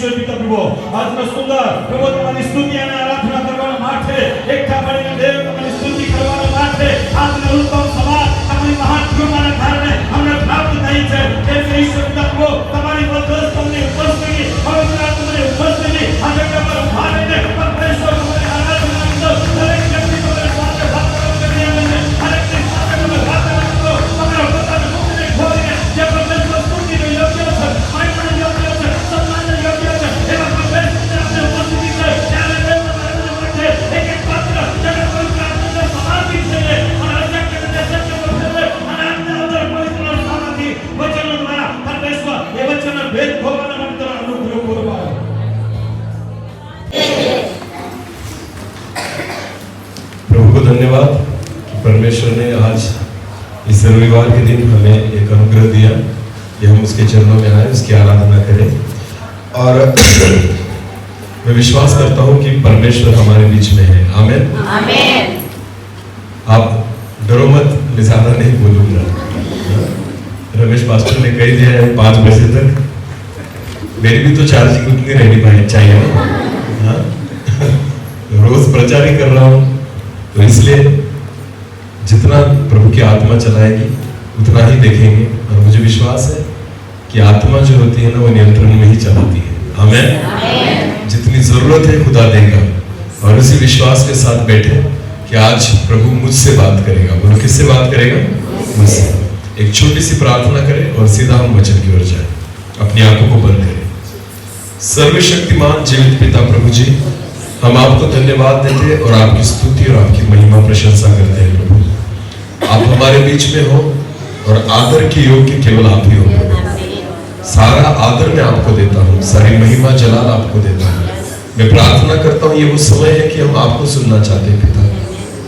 ઈશ્વર પિતા પ્રભુ આજનો સુંદર પ્રભુ તમારી સ્તુતિ અને આરાધના કરવાના માટે એકઠા મળીને દેવ તમારી સ્તુતિ કરવાના માટે આજનો ઉત્તમ સમાજ તમારી મહાન કૃપાના કારણે અમને પ્રાપ્ત થઈ છે એટલે ઈશ્વર પિતા પ્રભુ તમારી મધ્યસ્થની ઉપસ્થિતિ પવિત્ર આત્માની ઉપસ્થિતિ આ જગ્યા પર ભાવીને પરમેશ્વર તમારી આરાધના અંદર દરેક વ્યક્તિ તમારી સાથે વાત કરી અને દરેકની સાથે તમે વાત કરો તમારા પોતાના મુખને ખોલીને જે પરમેશ્વર સ્તુતિનો યોગ્ય છે મહિમાનો યોગ્ય છે સન્માનનો યોગ્ય છે એવા પરમેશ્વરની આપણે ઉપસ્થિતિ છે ત્યારે દેવ તમારા માટે એક એક પાત્ર જગત પવિત્ર આત્માને સમર્પિત છે અને અજ્ઞાત અને સત્ય બોલે અને આજના અંદર પવિત્ર આત્માથી વચનો દ્વારા પરમેશ્વર એ વચનનો ભેદ ખોલવાના માટે અનુગ્રહ પૂરો प्रभु को धन्यवाद कि परमेश्वर ने आज इस रविवार के दिन हमें एक अनुग्रह दिया कि हम उसके चरणों में आए, उसकी आराधना करें। और मैं विश्वास करता हूँ कि परमेश्वर हमारे बीच में है। आमीन आमीन। आप डरो मत, मैं ज्यादा नहीं बोलूंगा। रमेश पास्टर ने कह दिया है 5 बजे तक, मेरी भी तो चार्जिंग उतनी रहनी चाहिए ना। रोज प्रचार ही कर रहा हूँ, तो इसलिए जितना प्रभु की आत्मा चलाएगी उतना ही देखेंगे। और मुझे विश्वास है कि आत्मा जो होती है ना वो नियंत्रण में ही चलाती है। आमीन। जितनी जरूरत है खुदा देगा। और उसी विश्वास के साथ बैठे कि आज प्रभु मुझसे बात करेगा। बोलो किससे बात करेगा? मुझसे। एक छोटी सी प्रार्थना करें और सीधा हम वचन की ओर जाए। अपनी आंखों को बंद करें। सर्वशक्तिमान जीवित पिता प्रभु जी, हम आपको धन्यवाद देते हैं और आपकी स्तुति और आपकी महिमा प्रशंसा करते हैं। प्रभु आप हमारे बीच में हो और आदर के योग्य केवल आप ही हो। सारा आदर मैं आपको देता हूँ, सारी महिमा जलाल आपको देता हूँ। मैं प्रार्थना करता हूँ ये वो समय है कि हम आपको सुनना चाहते हैं पिता।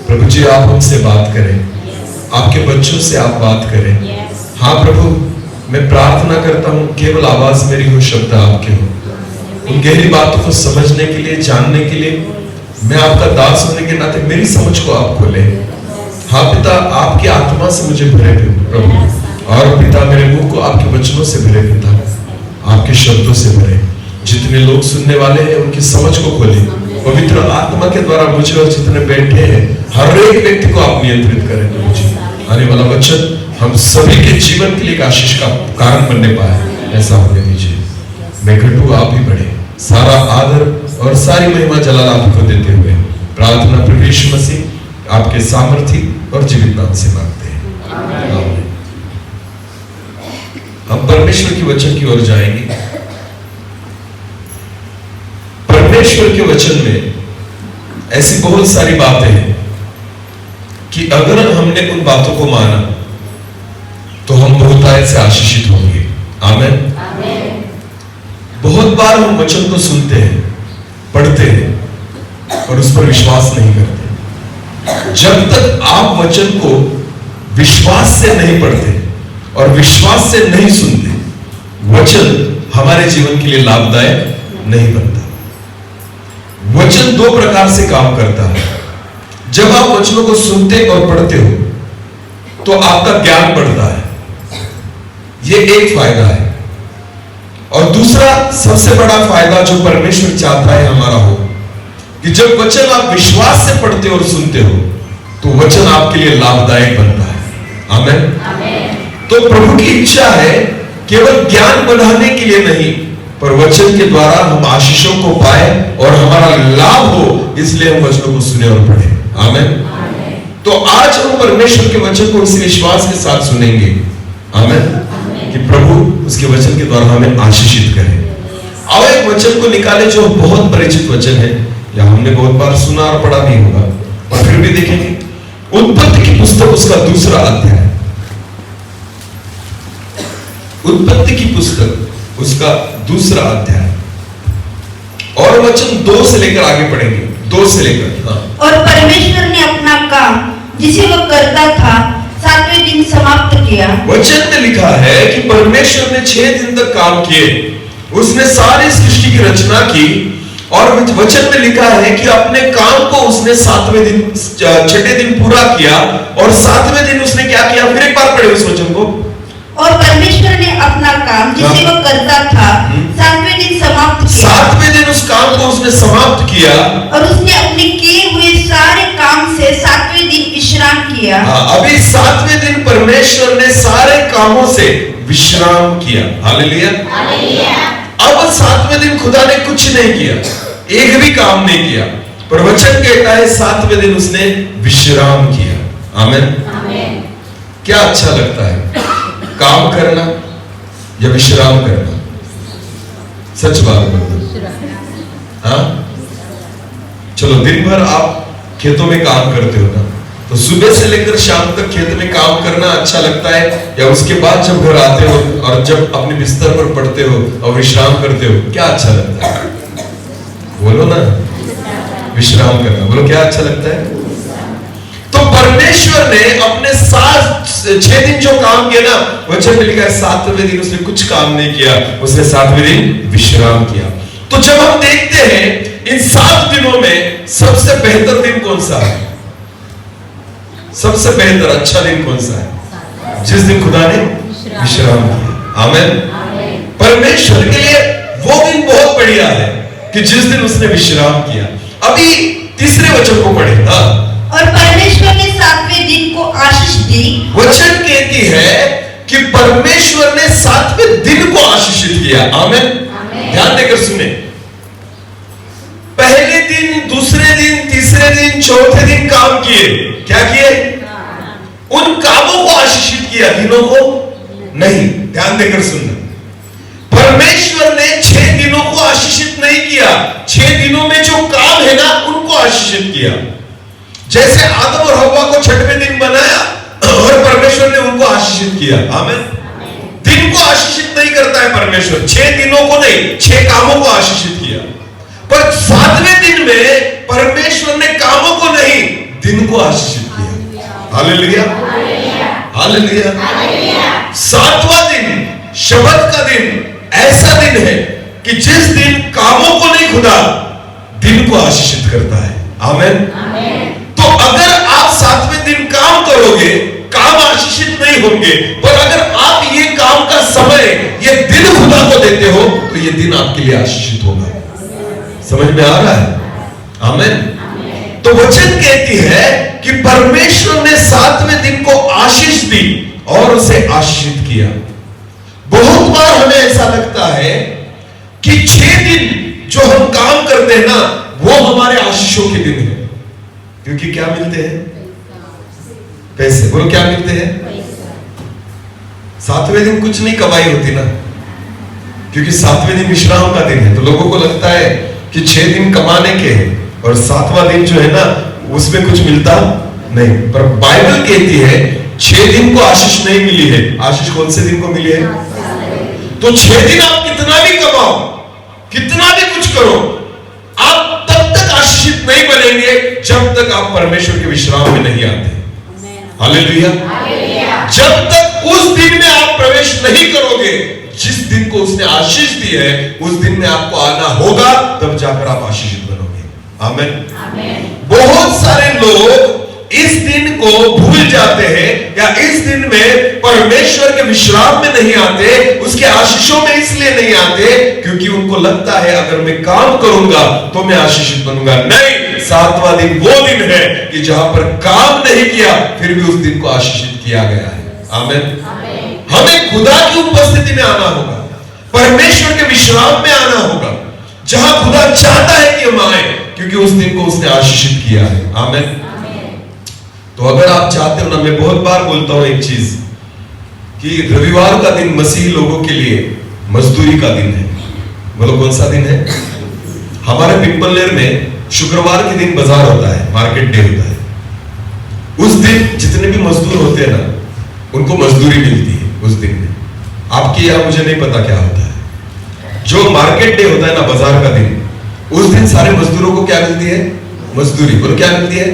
प्रभु जी आप हमसे बात करें, आपके बच्चों से आप बात करें। हाँ प्रभु, मैं प्रार्थना करता हूँ केवल आवाज मेरी हो, शब्द आपके हो। उन गहरी बातों को समझने के लिए, जानने के लिए मैं आपका दास होने के नाते मेरी समझ को आप खोले। हाँ पिता, आपकी आत्मा से मुझे भरे प्रभु, और पिता मेरे मुंह को आपके वचनों से भरे पिता, आपके शब्दों से भरे। जितने लोग सुनने वाले हैं उनकी समझ को खोले। पवित्र आत्मा के द्वारा मुझे और जितने बैठे हैं हर एक व्यक्ति को आप नियंत्रित करें प्रभु जी। आने वाला वचन हम सभी के जीवन के लिए आशीष का कारण बनने पाए, ऐसा होने दीजिए। मैं घटू, आप ही बढ़े। सारा आदर और सारी महिमा जलाल आपको देते हुए प्रार्थना प्रभु यीशु मसीह आपके सामर्थी और जीवित नाम से मांगते हैं। आमीन। हम परमेश्वर की वचन की ओर जाएंगे। परमेश्वर के वचन में ऐसी बहुत सारी बातें हैं कि अगर हमने उन बातों को माना तो हम बहुतायत से आशीषित होंगे। आमीन। बहुत बार हम वचन को सुनते हैं, पढ़ते हैं और उस पर विश्वास नहीं करते। जब तक आप वचन को विश्वास से नहीं पढ़ते और विश्वास से नहीं सुनते, वचन हमारे जीवन के लिए लाभदायक नहीं बनता। वचन 2 प्रकार से काम करता है। जब आप वचनों को सुनते और पढ़ते हो तो आपका ज्ञान बढ़ता है, यह एक फायदा है। और दूसरा सबसे बड़ा फायदा जो परमेश्वर चाहता है हमारा हो कि जब वचन आप विश्वास से पढ़ते और सुनते हो तो वचन आपके लिए लाभदायक बनता है। आमीन। तो प्रभु की इच्छा है केवल ज्ञान बढ़ाने के लिए नहीं, पर वचन के द्वारा हम आशीषों को पाए और हमारा लाभ हो, इसलिए हम वचनों को सुने और पढ़े। आमीन। तो आज हम परमेश्वर के वचन को इस विश्वास के साथ सुनेंगे। आमीन। कि प्रभु उसके वचन के द्वारा हमें आशीषित करे। आओ एक वचन को निकाले जो बहुत परिचित वचन है, या हमने बहुत बार सुना और पढ़ा नहीं होगा, और फिर भी देखेंगे। उत्पत्ति की पुस्तक उसका 2रा अध्याय। उत्पत्ति की पुस्तक उसका 2रा अध्याय और वचन 2 से लेकर आगे पढ़ेंगे। 2 से लेकर। हाँ। और परमेश्वर ने अपना काम जिसे वह करता था 7वें दिन समाप्त किया। वचन में लिखा है कि परमेश्वर ने 6 दिन तक काम किए, उसने सारी सृष्टि की रचना की। और वचन में लिखा है कि अपने काम को उसने 6ठे दिन पूरा किया। और 7वें दिन उसने क्या किया? फिर एक बार पढ़े उस वचन को। और परमेश्वर ने अपना काम जिसे वह करता था 7वें दिन समाप्त किया। समाप्त किया, और उसने अपने किए हुए सारे काम से 7वें दिन विश्राम किया। अभी 7वें दिन परमेश्वर ने सारे कामों से विश्राम किया। हालेलुया। अब 7वें दिन खुदा ने कुछ नहीं किया, एक भी काम नहीं किया, पर वचन कहता है 7वें दिन उसने विश्राम किया। आमीन। क्या अच्छा लगता है, काम करना या विश्राम करना? सच बात बोलो। हाँ, चलो दिन भर आप खेतों में काम करते हो ना, तो सुबह से लेकर शाम तक खेत में काम करना अच्छा लगता है, या उसके बाद जब घर आते हो और जब अपने बिस्तर पर पड़ते हो और विश्राम करते हो, क्या अच्छा लगता है? बोलो ना, विश्राम करना। बोलो क्या अच्छा लगता है? तो परमेश्वर ने अपने 6 दिन जो काम किया ना, वचन में लिखा है 7वें दिन उसने कुछ काम नहीं किया, उसने 7वें दिन विश्राम किया। तो जब हम देखते हैं इन 7 दिनों में सबसे बेहतर दिन कौन सा है? सबसे बेहतर अच्छा दिन कौन सा है? जिस दिन खुदा ने विश्राम किया। आमीन। परमेश्वर के लिए वो दिन बहुत बढ़िया है कि जिस दिन उसने विश्राम किया। अभी तीसरे वचन को पढ़े। और परमेश्वर ने 7वें दिन को आशीष दी। वचन कहती है कि परमेश्वर ने 7वें दिन को आशीषित किया। आमीन। ध्यान देकर सुने, पहले दिन, दूसरे दिन, तीसरे दिन, चौथे दिन काम किए। क्या किए? उन कामों को आशीषित किया, दिनों को नहीं। ध्यान देकर सुनना, परमेश्वर ने 6 दिनों को आशीषित नहीं किया, 6 दिनों में जो काम है ना उनको आशीषित किया। जैसे आदम और हव्वा को 6वें दिन बनाया और परमेश्वर ने उनको आशीषित किया। आमीन। दिन को आशीषित नहीं करता है परमेश्वर, 6 दिनों को नहीं, 6 कामों को आशीषित किया। पर 7वें दिन में परमेश्वर ने कामों को नहीं, दिन को आशीषित किया। Hallelujah, hallelujah. 7वां दिन, शबत का दिन ऐसा दिन है कि जिस दिन कामों को नहीं, खुदा दिन को आशीषित करता है। आमीन। तो अगर आप 7वें दिन काम करोगे, काम आशीषित नहीं होंगे, पर अगर आप ये काम का समय, ये दिन खुदा को देते हो, तो ये दिन आपके लिए आशीषित होगा। समझ में आ रहा है? आमीन। तो वचन कहती है कि परमेश्वर ने 7वें दिन को आशीष दी और उसे आशीषित किया। बहुत बार हमें ऐसा लगता है कि 6 दिन जो हम काम करते हैं ना, वो हमारे आशीषों के दिन है, क्योंकि क्या मिलते हैं? पैसे। बोलो क्या मिलते हैं? 7वें दिन कुछ नहीं कमाई होती ना, क्योंकि 7वें दिन विश्राम का दिन है। तो लोगों को लगता है कि 6 दिन कमाने के हैं और 7वां दिन जो है ना उसमें कुछ मिलता नहीं। पर बाइबल कहती है 6 दिन को आशीष नहीं मिली है। आशीष कौन से दिन को मिली है? तो 6 दिन आप कितना भी कमाओ, कितना भी कुछ करो, आप तब तक आशीषित नहीं बनेंगे जब तक आप परमेश्वर के विश्राम में नहीं आते। हालेलुया। जब तक उस दिन में आप प्रवेश नहीं करोगे, जिस दिन को उसने आशीष दी है, उस दिन में आपको आना होगा, तब जाकर आप आशीषित बनोगे। आमीन। बहुत सारे लोग इस दिन को भूल जाते हैं, या इस दिन में परमेश्वर के विश्राम में नहीं आते, उसके आशीषों में इसलिए नहीं आते क्योंकि उनको लगता है अगर मैं काम करूंगा तो मैं आशीषित बनूंगा। नहीं, 7वां दिन वो दिन है कि जहां पर काम नहीं किया फिर भी उस दिन को आशीषित किया गया है। आमीन। हमें खुदा की उपस्थिति में आना होगा, परमेश्वर के विश्राम में आना होगा, जहां खुदा चाहता है कि हम आए, क्योंकि उस दिन को उसने आशीषित किया है। आमीन। तो अगर आप चाहते हो ना, मैं बहुत बार बोलता हूं एक चीज कि रविवार का दिन मसीही लोगों के लिए मजदूरी का दिन है। बोलो कौन सा दिन है? हमारे पिंपलनेर में शुक्रवार के दिन बाजार होता है, मार्केट डे होता है। उस दिन जितने भी मजदूर होते हैं ना, उनको मजदूरी मिलती है उस दिन में। आपके यहां मुझे नहीं पता क्या होता है। जो मार्केट डे होता है ना, बाजार का दिन, उस दिन सारे मजदूरों को क्या मिलती है? मजदूरी। बोलो क्या मिलती है?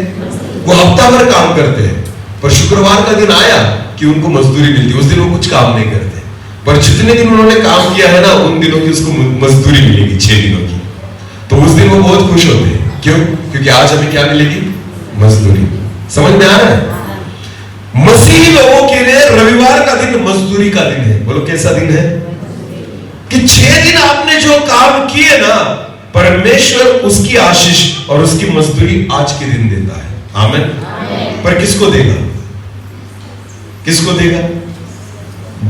वो हफ्ता भर काम करते हैं, पर शुक्रवार का दिन आया कि उनको मजदूरी मिलती है। उस दिन वो कुछ काम नहीं करते, पर जितने दिन उन्होंने काम किया है ना, उन दिनों की उसको मजदूरी मिलेगी, 6 दिनों की। तो उस दिन वो बहुत खुश होते हैं। क्यों? क्योंकि आज हमें क्या मिलेगी? मजदूरी। समझ में आ रहा है? मसीही लोगों के लिए रविवार का दिन मजदूरी का दिन है। बोलो कैसा दिन है? कि 6 दिन आपने जो काम किए ना, परमेश्वर उसकी आशीष और उसकी मजदूरी आज के दिन देता है। आमीन। पर किसको देगा? किसको देगा?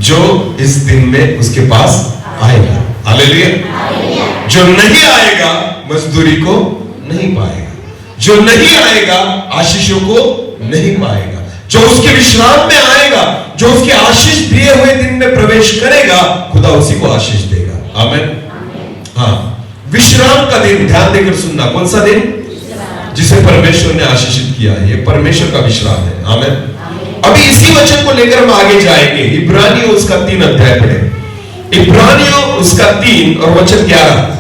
जो इस दिन में उसके पास आएगा। हालेलुया। जो नहीं आएगा मजदूरी को नहीं पाएगा, जो नहीं आएगा आशीषों को नहीं पाएगा। जो उसके विश्राम में आएगा, जो उसके आशीष दिए हुए दिन में प्रवेश करेगा, खुदा उसी को आशीष देगा। आमीन। हाँ, विश्राम का दिन, ध्यान देकर सुनना। कौन सा दिन? जिसे परमेश्वर ने आशीषित किया है, ये परमेश्वर का विश्राम है। आमीन। अभी इसी वचन को लेकर हम आगे जाएंगे। इब्रानियों उसका 3 अध्याय पढ़े। इब्रानियों उसका 3 और वचन 11।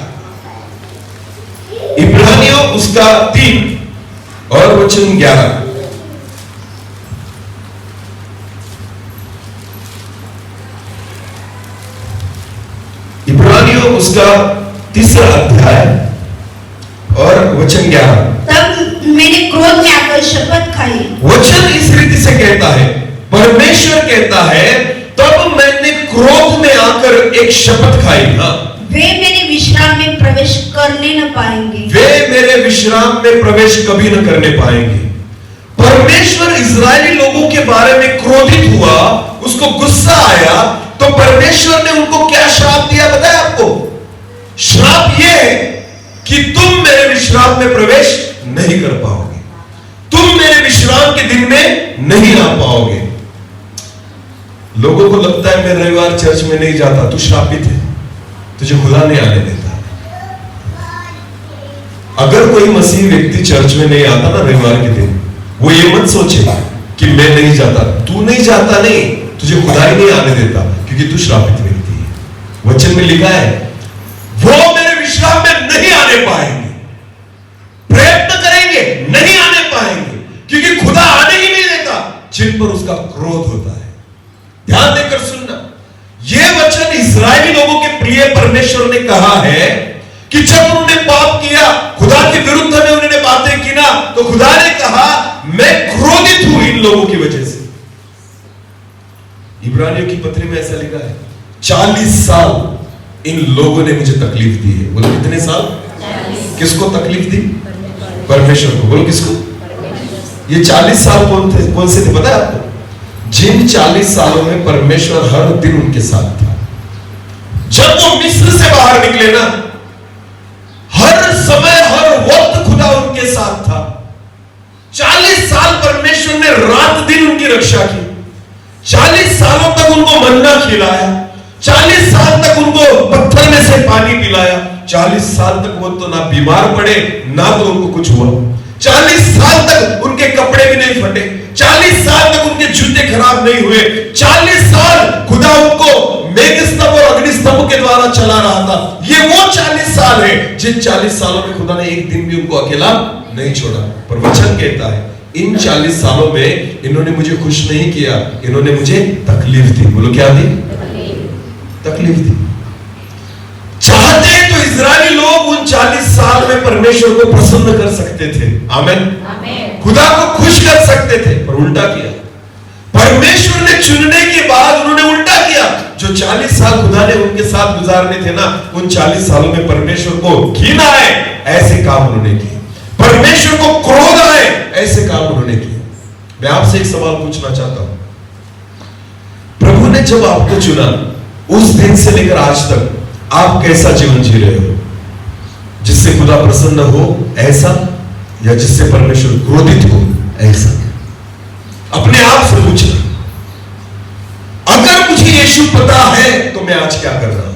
इब्रानियों उसका 3 और वचन 11। इब्रानियों उसका 3 अध्याय और वचन 11। तब मैंने क्रोध में आकर शपथ खाई। वचन इस रीति से कहता है, परमेश्वर कहता है, तब मैंने क्रोध में आकर एक शपथ खाई। हाँ, वे मेरे विश्राम में प्रवेश करने न पाएंगे। वे मेरे विश्राम में प्रवेश कभी न करने पाएंगे। परमेश्वर इजरायली लोगों के बारे में क्रोधित हुआ, उसको गुस्सा आया, तो परमेश्वर ने उनको क्या श्राप दिया बताया आपको? श्राप यह है कि तुम मेरे विश्राम में प्रवेश नहीं कर पाओगे, तुम मेरे विश्राम के दिन में नहीं आ पाओगे। लोगों को लगता है मैं रविवार चर्च में नहीं जाता, तू श्रापित है, तुझे खुदा नहीं आने देता। अगर कोई मसीह व्यक्ति चर्च में नहीं आता ना रविवार के दिन, वो ये मत सोचे कि मैं नहीं जाता। तू नहीं जाता नहीं, तुझे खुदा ही नहीं आने देता, क्योंकि तू श्रापित व्यक्ति है। वचन में लिखा है, वो मेरे विश्राम में नहीं आने पाएंगे। प्रयत्न करेंगे, नहीं आने पाएंगे, क्योंकि खुदा आने ही नहीं देता जिन पर उसका क्रोध होता है। ध्यान देकर सुनना, यह वचन इस्राएली लोगों के प्रिय परमेश्वर ने कहा है कि जब उन्होंने पाप किया, खुदा के विरुद्ध में उन्होंने बातें की ना, तो खुदा ने कहा मैं क्रोधित हूं इन लोगों की वजह से। इब्रानियों की पत्री में ऐसा लिखा है, 40 साल इन लोगों ने मुझे तकलीफ दी है। बोलो कितने साल? 40। किसको तकलीफ दी? परमेश्वर को। बोलो किसको? ये 40 साल कौन से थे पता है आपको? जिन 40 सालों में परमेश्वर हर दिन उनके साथ था। जब वो मिस्र से बाहर निकले ना, हर समय हर वक्त खुदा उनके साथ था। 40 साल परमेश्वर ने रात दिन उनकी रक्षा की। 40 सालों तक उनको मन्ना खिलाया, 40 साल तक उनको पत्थर में से पानी पिलाया। 40 साल तक वो तो ना बीमार पड़े, ना तो उनको कुछ हुआ। 40 साल तक उनके कपड़े भी नहीं फटे, 40 साल तक उनके जूते खराब नहीं हुए। 40 साल खुदा उनको मेघस्तंभ और अग्निस्तंभ के द्वारा चला रहा था। ये वो 40 साल है जिन 40 सालों में खुदा ने एक दिन भी उनको अकेला नहीं छोड़ा। पर वचन कहता है, इन 40 सालों में इन्होंने मुझे खुश नहीं किया, इन्होंने मुझे तकलीफ दी। बोलो क्या दी? तकलीफ दी। चाहते तो इजरायली लोग उन 40 साल में परमेश्वर को प्रसन्न कर सकते थे। आमीन। खुदा को खुश कर सकते थे, पर उल्टा किया। परमेश्वर ने चुनने के बाद उन्होंने उल्टा किया। जो 40 साल खुदा ने उनके साथ गुजारने थे ना, उन 40 सालों में परमेश्वर को घिन आए, ऐसे काम उन्होंने किए। परमेश्वर को क्रोध आए, ऐसे काम उन्होंने किए। मैं आपसे एक सवाल पूछना चाहता हूं, प्रभु ने जब आपको चुना, उस दिन से लेकर आज तक आप कैसा जीवन जी रहे हो? जिससे खुदा प्रसन्न हो ऐसा, या जिससे परमेश्वर क्रोधित हो ऐसा? अपने आप से पूछना। अगर मुझे यीशु पता है तो मैं आज क्या कर रहा हूं?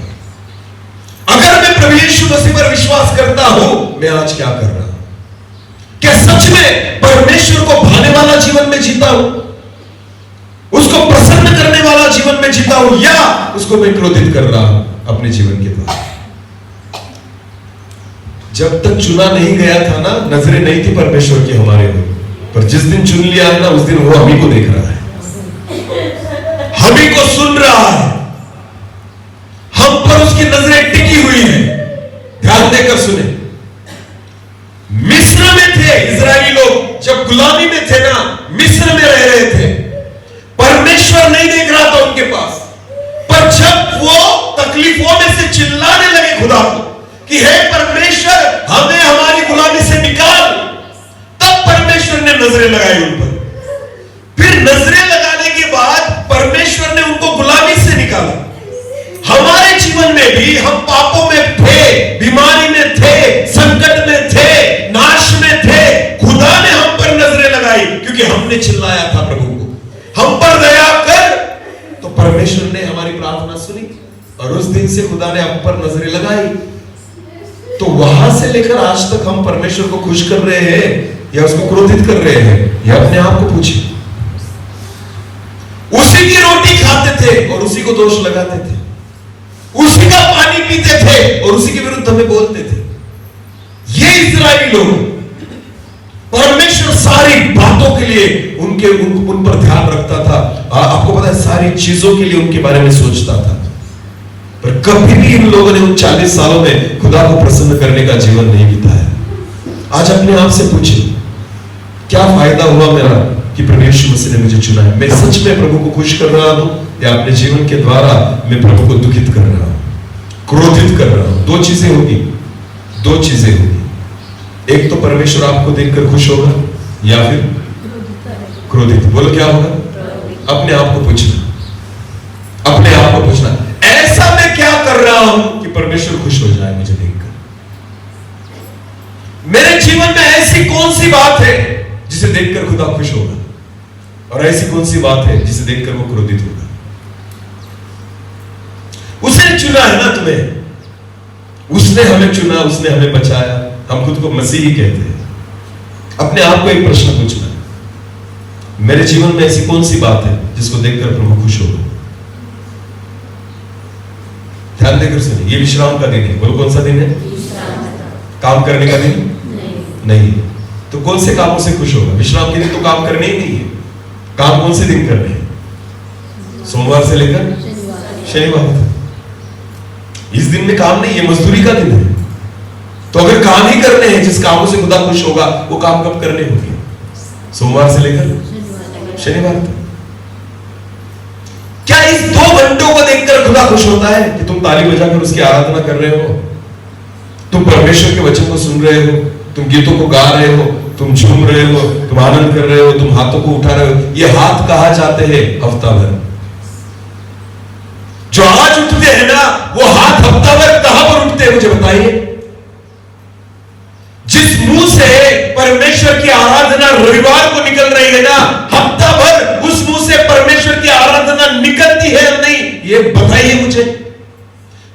अगर मैं प्रभु यीशु मसीह पर विश्वास करता हूं, मैं आज क्या कर रहा हूं? क्या सच में परमेश्वर को भाने वाला जीवन में जीता हूं, उसको प्रसन्न करने वाला जीवन में जीता हूं, या उसको मैं क्रोधित कर रहा हूं अपने जीवन के द्वारा? जब तक चुना नहीं गया था ना, नजरें नहीं थी परमेश्वर की हमारे ऊपर, पर जिस दिन चुन लिया है ना, उस दिन वो हमी को देख रहा है, हमी को सुन रहा है, हम पर उसकी नजरें टिकी हुई है। ध्यान देकर सुने, मिस्र में थे इजरायली लोग, जब गुलामी में थे ना, मिस्र में रह रहे थे, परमेश्वर नहीं देख रहा था उनके पास। पर जब वो तकलीफों में से चिल्लाने लगे खुदा को कि हे परमेश्वर, हमें हमारी गुलामी से निकाल। तब परमेश्वर ने नजरें लगाई उन पर। फिर नजरें लगाने के बाद परमेश्वर ने उनको गुलामी से निकाला। हमारे जीवन में भी हम पापों में थे, बीमारी में थे, संकट में थे, नाश में थे। खुदा ने हम पर नजरें लगाई क्योंकि हमने चिल्लाया था प्रभु को, हम पर दया कर। तो परमेश्वर ने हमारी प्रार्थना सुनी और उस दिन से खुदा ने हम पर नजरें लगाई। तो वहां से लेकर आज तक हम परमेश्वर को खुश कर रहे हैं या उसको क्रोधित कर रहे हैं, यह अपने आप को पूछिए। उसी की रोटी खाते थे और उसी को दोष लगाते थे, उसी का पानी पीते थे और उसी के विरुद्ध हमें बोलते थे। ये इस्राएली लोग, परमेश्वर सारी बातों के लिए उन पर ध्यान रखता था। आपको पता है, सारी चीजों के लिए उनके बारे में सोचता था। पर कभी भी इन लोगों ने उन 40 सालों में खुदा को प्रसन्न करने का जीवन नहीं बिताया। आज अपने आप से पूछिए, क्या फायदा हुआ मेरा कि प्रभु यीशु मसीह ने मुझे चुना है? मैं सच में प्रभु को खुश कर रहा हूं या अपने जीवन के द्वारा मैं प्रभु को दुखित कर रहा हूं, क्रोधित कर रहा हूं? दो चीजें होगी, दो चीजें होगी। एक तो परमेश्वर आपको देखकर खुश होगा या फिर क्रोधित। बोलो क्या होगा? अपने आप को पूछना, अपने आप को पूछना, ऐसा मैं क्या कर रहा हूं कि परमेश्वर खुश हो जाए मुझे देखकर? मेरे जीवन में ऐसी कौन सी बात है जिसे देखकर खुदा खुश होगा, और ऐसी कौन सी बात है जिसे देखकर वो क्रोधित होगा? उसने चुना है ना तुम्हें, उसने हमें चुना, उसने हमें बचाया। हम खुद को मसीही कहते हैं। अपने आप को एक प्रश्न पूछना, मेरे जीवन में ऐसी कौन सी बात है जिसको देखकर प्रभु खुश होगा? ध्यान देकर सुनिए, ये विश्राम का दिन है। बोलो कौन सा दिन है? काम करने का दिन नहीं। तो कौन से कामों से खुश होगा? विश्राम के दिन तो काम करने ही नहीं है। काम कौन से दिन करने हैं? सोमवार से लेकर शनिवार तक। इस दिन में काम नहीं है, मजदूरी का दिन है। तो अगर काम ही करने हैं, जिस कामों से खुदा खुश होगा, वो काम कब करने होंगे? सोमवार से लेकर शनिवार तक। क्या इस 2 घंटों को देखकर खुदा खुश होता है कि तुम ताली बजाकर उसकी आराधना कर रहे हो, तुम परमेश्वर के वचन को सुन रहे हो, तुम गीतों को गा रहे हो, तुम झूम रहे हो, तुम आनंद कर रहे हो, तुम हाथों को उठा रहे हो? ये हाथ कहां जाते हैं हफ्ता भर? जो आज उठते हैं ना, वो हाथ हफ्ता भर कहां पर उठते हैं? मुझे बताइए। जिस मुंह से परमेश्वर की आराधना रविवार को निकल रही है ना, हफ्ता भर उस मुंह से परमेश्वर की आराधना निकलती है या नहीं, ये बताइए मुझे।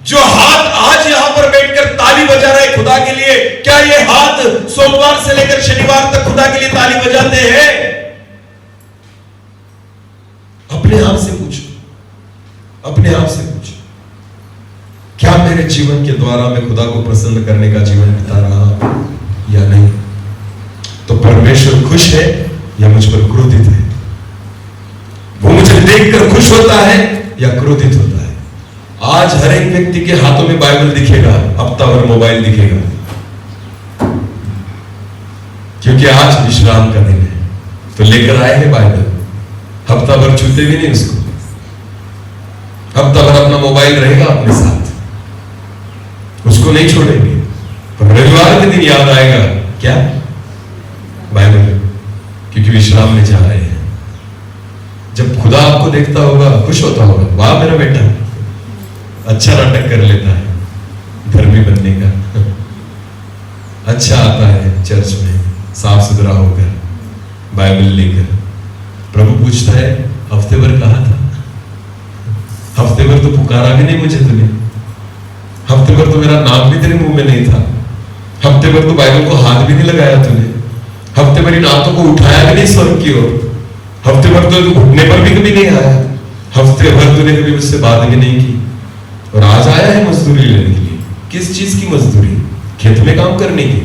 जो हाथ आज यहां पर बैठकर ताली बजा रहे खुदा के लिए, क्या ये हाथ सोमवार से लेकर शनिवार तक खुदा के लिए ताली बजाते हैं? अपने आप से पूछो, अपने आप से पूछो, क्या मेरे जीवन के द्वारा मैं खुदा को प्रसन्न करने का जीवन बिता रहा हूं या नहीं? तो परमेश्वर खुश है या मुझ पर क्रोधित है? वो मुझे देखकर खुश होता है या क्रोधित होता है? आज हर एक व्यक्ति के हाथों में बाइबल दिखेगा, हफ्ता भर मोबाइल दिखेगा, क्योंकि आज विश्राम का दिन है। तो लेकर आए हैं बाइबल, हफ्ता भर छूते भी नहीं उसको, हफ्ता भर अपना मोबाइल रहेगा अपने साथ, उसको नहीं छोड़ेंगे। पर रविवार के दिन याद आएगा क्या? बाइबल, क्योंकि विश्राम में जा रहे हैं। जब खुदा आपको देखता होगा, खुश होता होगा, वाह मेरा बेटा अच्छा नाटक कर लेता है धर्मी बनने का, अच्छा आता है चर्च में साफ सुथरा होकर बाइबल लेकर। प्रभु पूछता है, हफ्ते भर कहां था? हफ्ते भर तो पुकारा भी नहीं मुझे तूने, हफ्ते भर तो मेरा नाम भी तेरे मुंह में नहीं था, हफ्ते भर तो बाइबल को हाथ भी नहीं लगाया तूने, हफ्ते भर इन हाथों को उठाया भी नहीं स्वर्ग की ओर, हफ्ते भर तो घुटने पर भी कभी नहीं आया, हफ्ते भर तूने कभी मुझसे बात भी नहीं की, और आज आया है मजदूरी लेने के लिए। किस चीज की मजदूरी? खेत में काम करने की,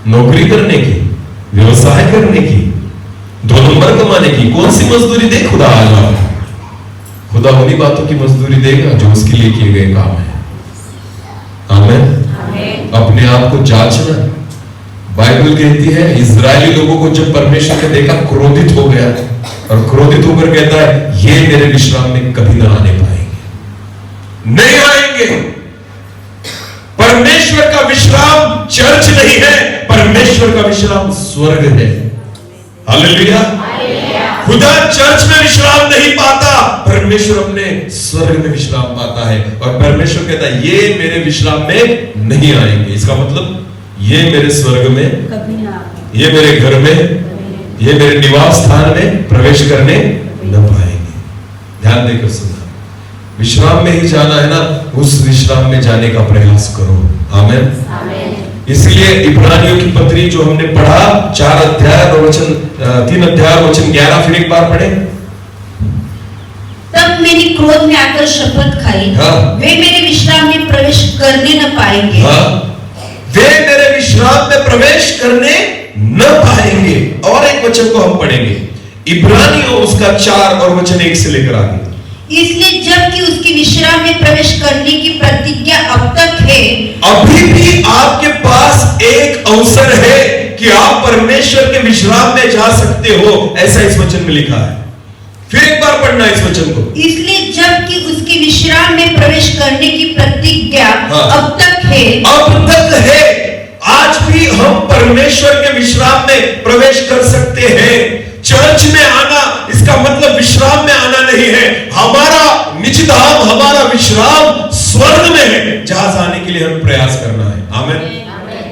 नौकरी करने की, व्यवसाय करने की, 2 नंबर कमाने की? कौन सी मजदूरी दे खुदा? आज खुदा उन्हीं बातों की मजदूरी देगा जो उसके लिए किए गए काम है। आमीन। अपने आप को जांचना। बाइबल कहती है इजरायली लोगों को जब परमेश्वर ने देखा, क्रोधित हो गया, और क्रोधित होकर कहता है, ये मेरे विश्राम में कभी ना आने पाएंगे, नहीं आएंगे। परमेश्वर का विश्राम चर्च नहीं है, परमेश्वर का विश्राम स्वर्ग है। हालेलुया। खुदा चर्च में विश्राम नहीं पाता, परमेश्वर अपने स्वर्ग में विश्राम पाता है। और परमेश्वर कहता है ये मेरे विश्राम में नहीं आएंगे। इसका मतलब ये मेरे स्वर्ग में, ये मेरे घर में, ये मेरे निवास स्थान में प्रवेश करने न पाएंगे। ध्यान देकर सुनना, विश्राम में ही जाना है ना, उस विश्राम में जाने का प्रयास करो। आमीन। इसलिए इब्रानियों की पत्री जो हमने पढ़ा 4 अध्याय और वचन 3 अध्याय और वचन 11 फिर एक बार पढ़े। तब मैंने क्रोध में आकर शपथ खाई, वे मेरे विश्राम में प्रवेश करने न पाएंगे। वे मेरे विश्राम में प्रवेश करने न पाएंगे। और एक वचन को हम पढ़ेंगे, इब्रानियों उसका 4 और वचन 1 से लेकर आगे। इसलिए जबकि उसके विश्राम में प्रवेश करने की प्रतिज्ञा अब तक है, अभी भी आपके पास एक अवसर है कि आप परमेश्वर के विश्राम में जा सकते हो, ऐसा इस वचन में लिखा है। फिर एक बार पढ़ना इस वचन को। इसलिए जबकि उसके विश्राम में प्रवेश करने की प्रतिज्ञा अब तक है, अब तक है। आज भी हम परमेश्वर के विश्राम में प्रवेश कर सकते हैं। चर्च में आना इसका मतलब विश्राम में आना नहीं है। हमारा निज धाम, हमारा विश्राम स्वर्ग में है, जहां जाने के लिए हमें प्रयास करना है। आमीन।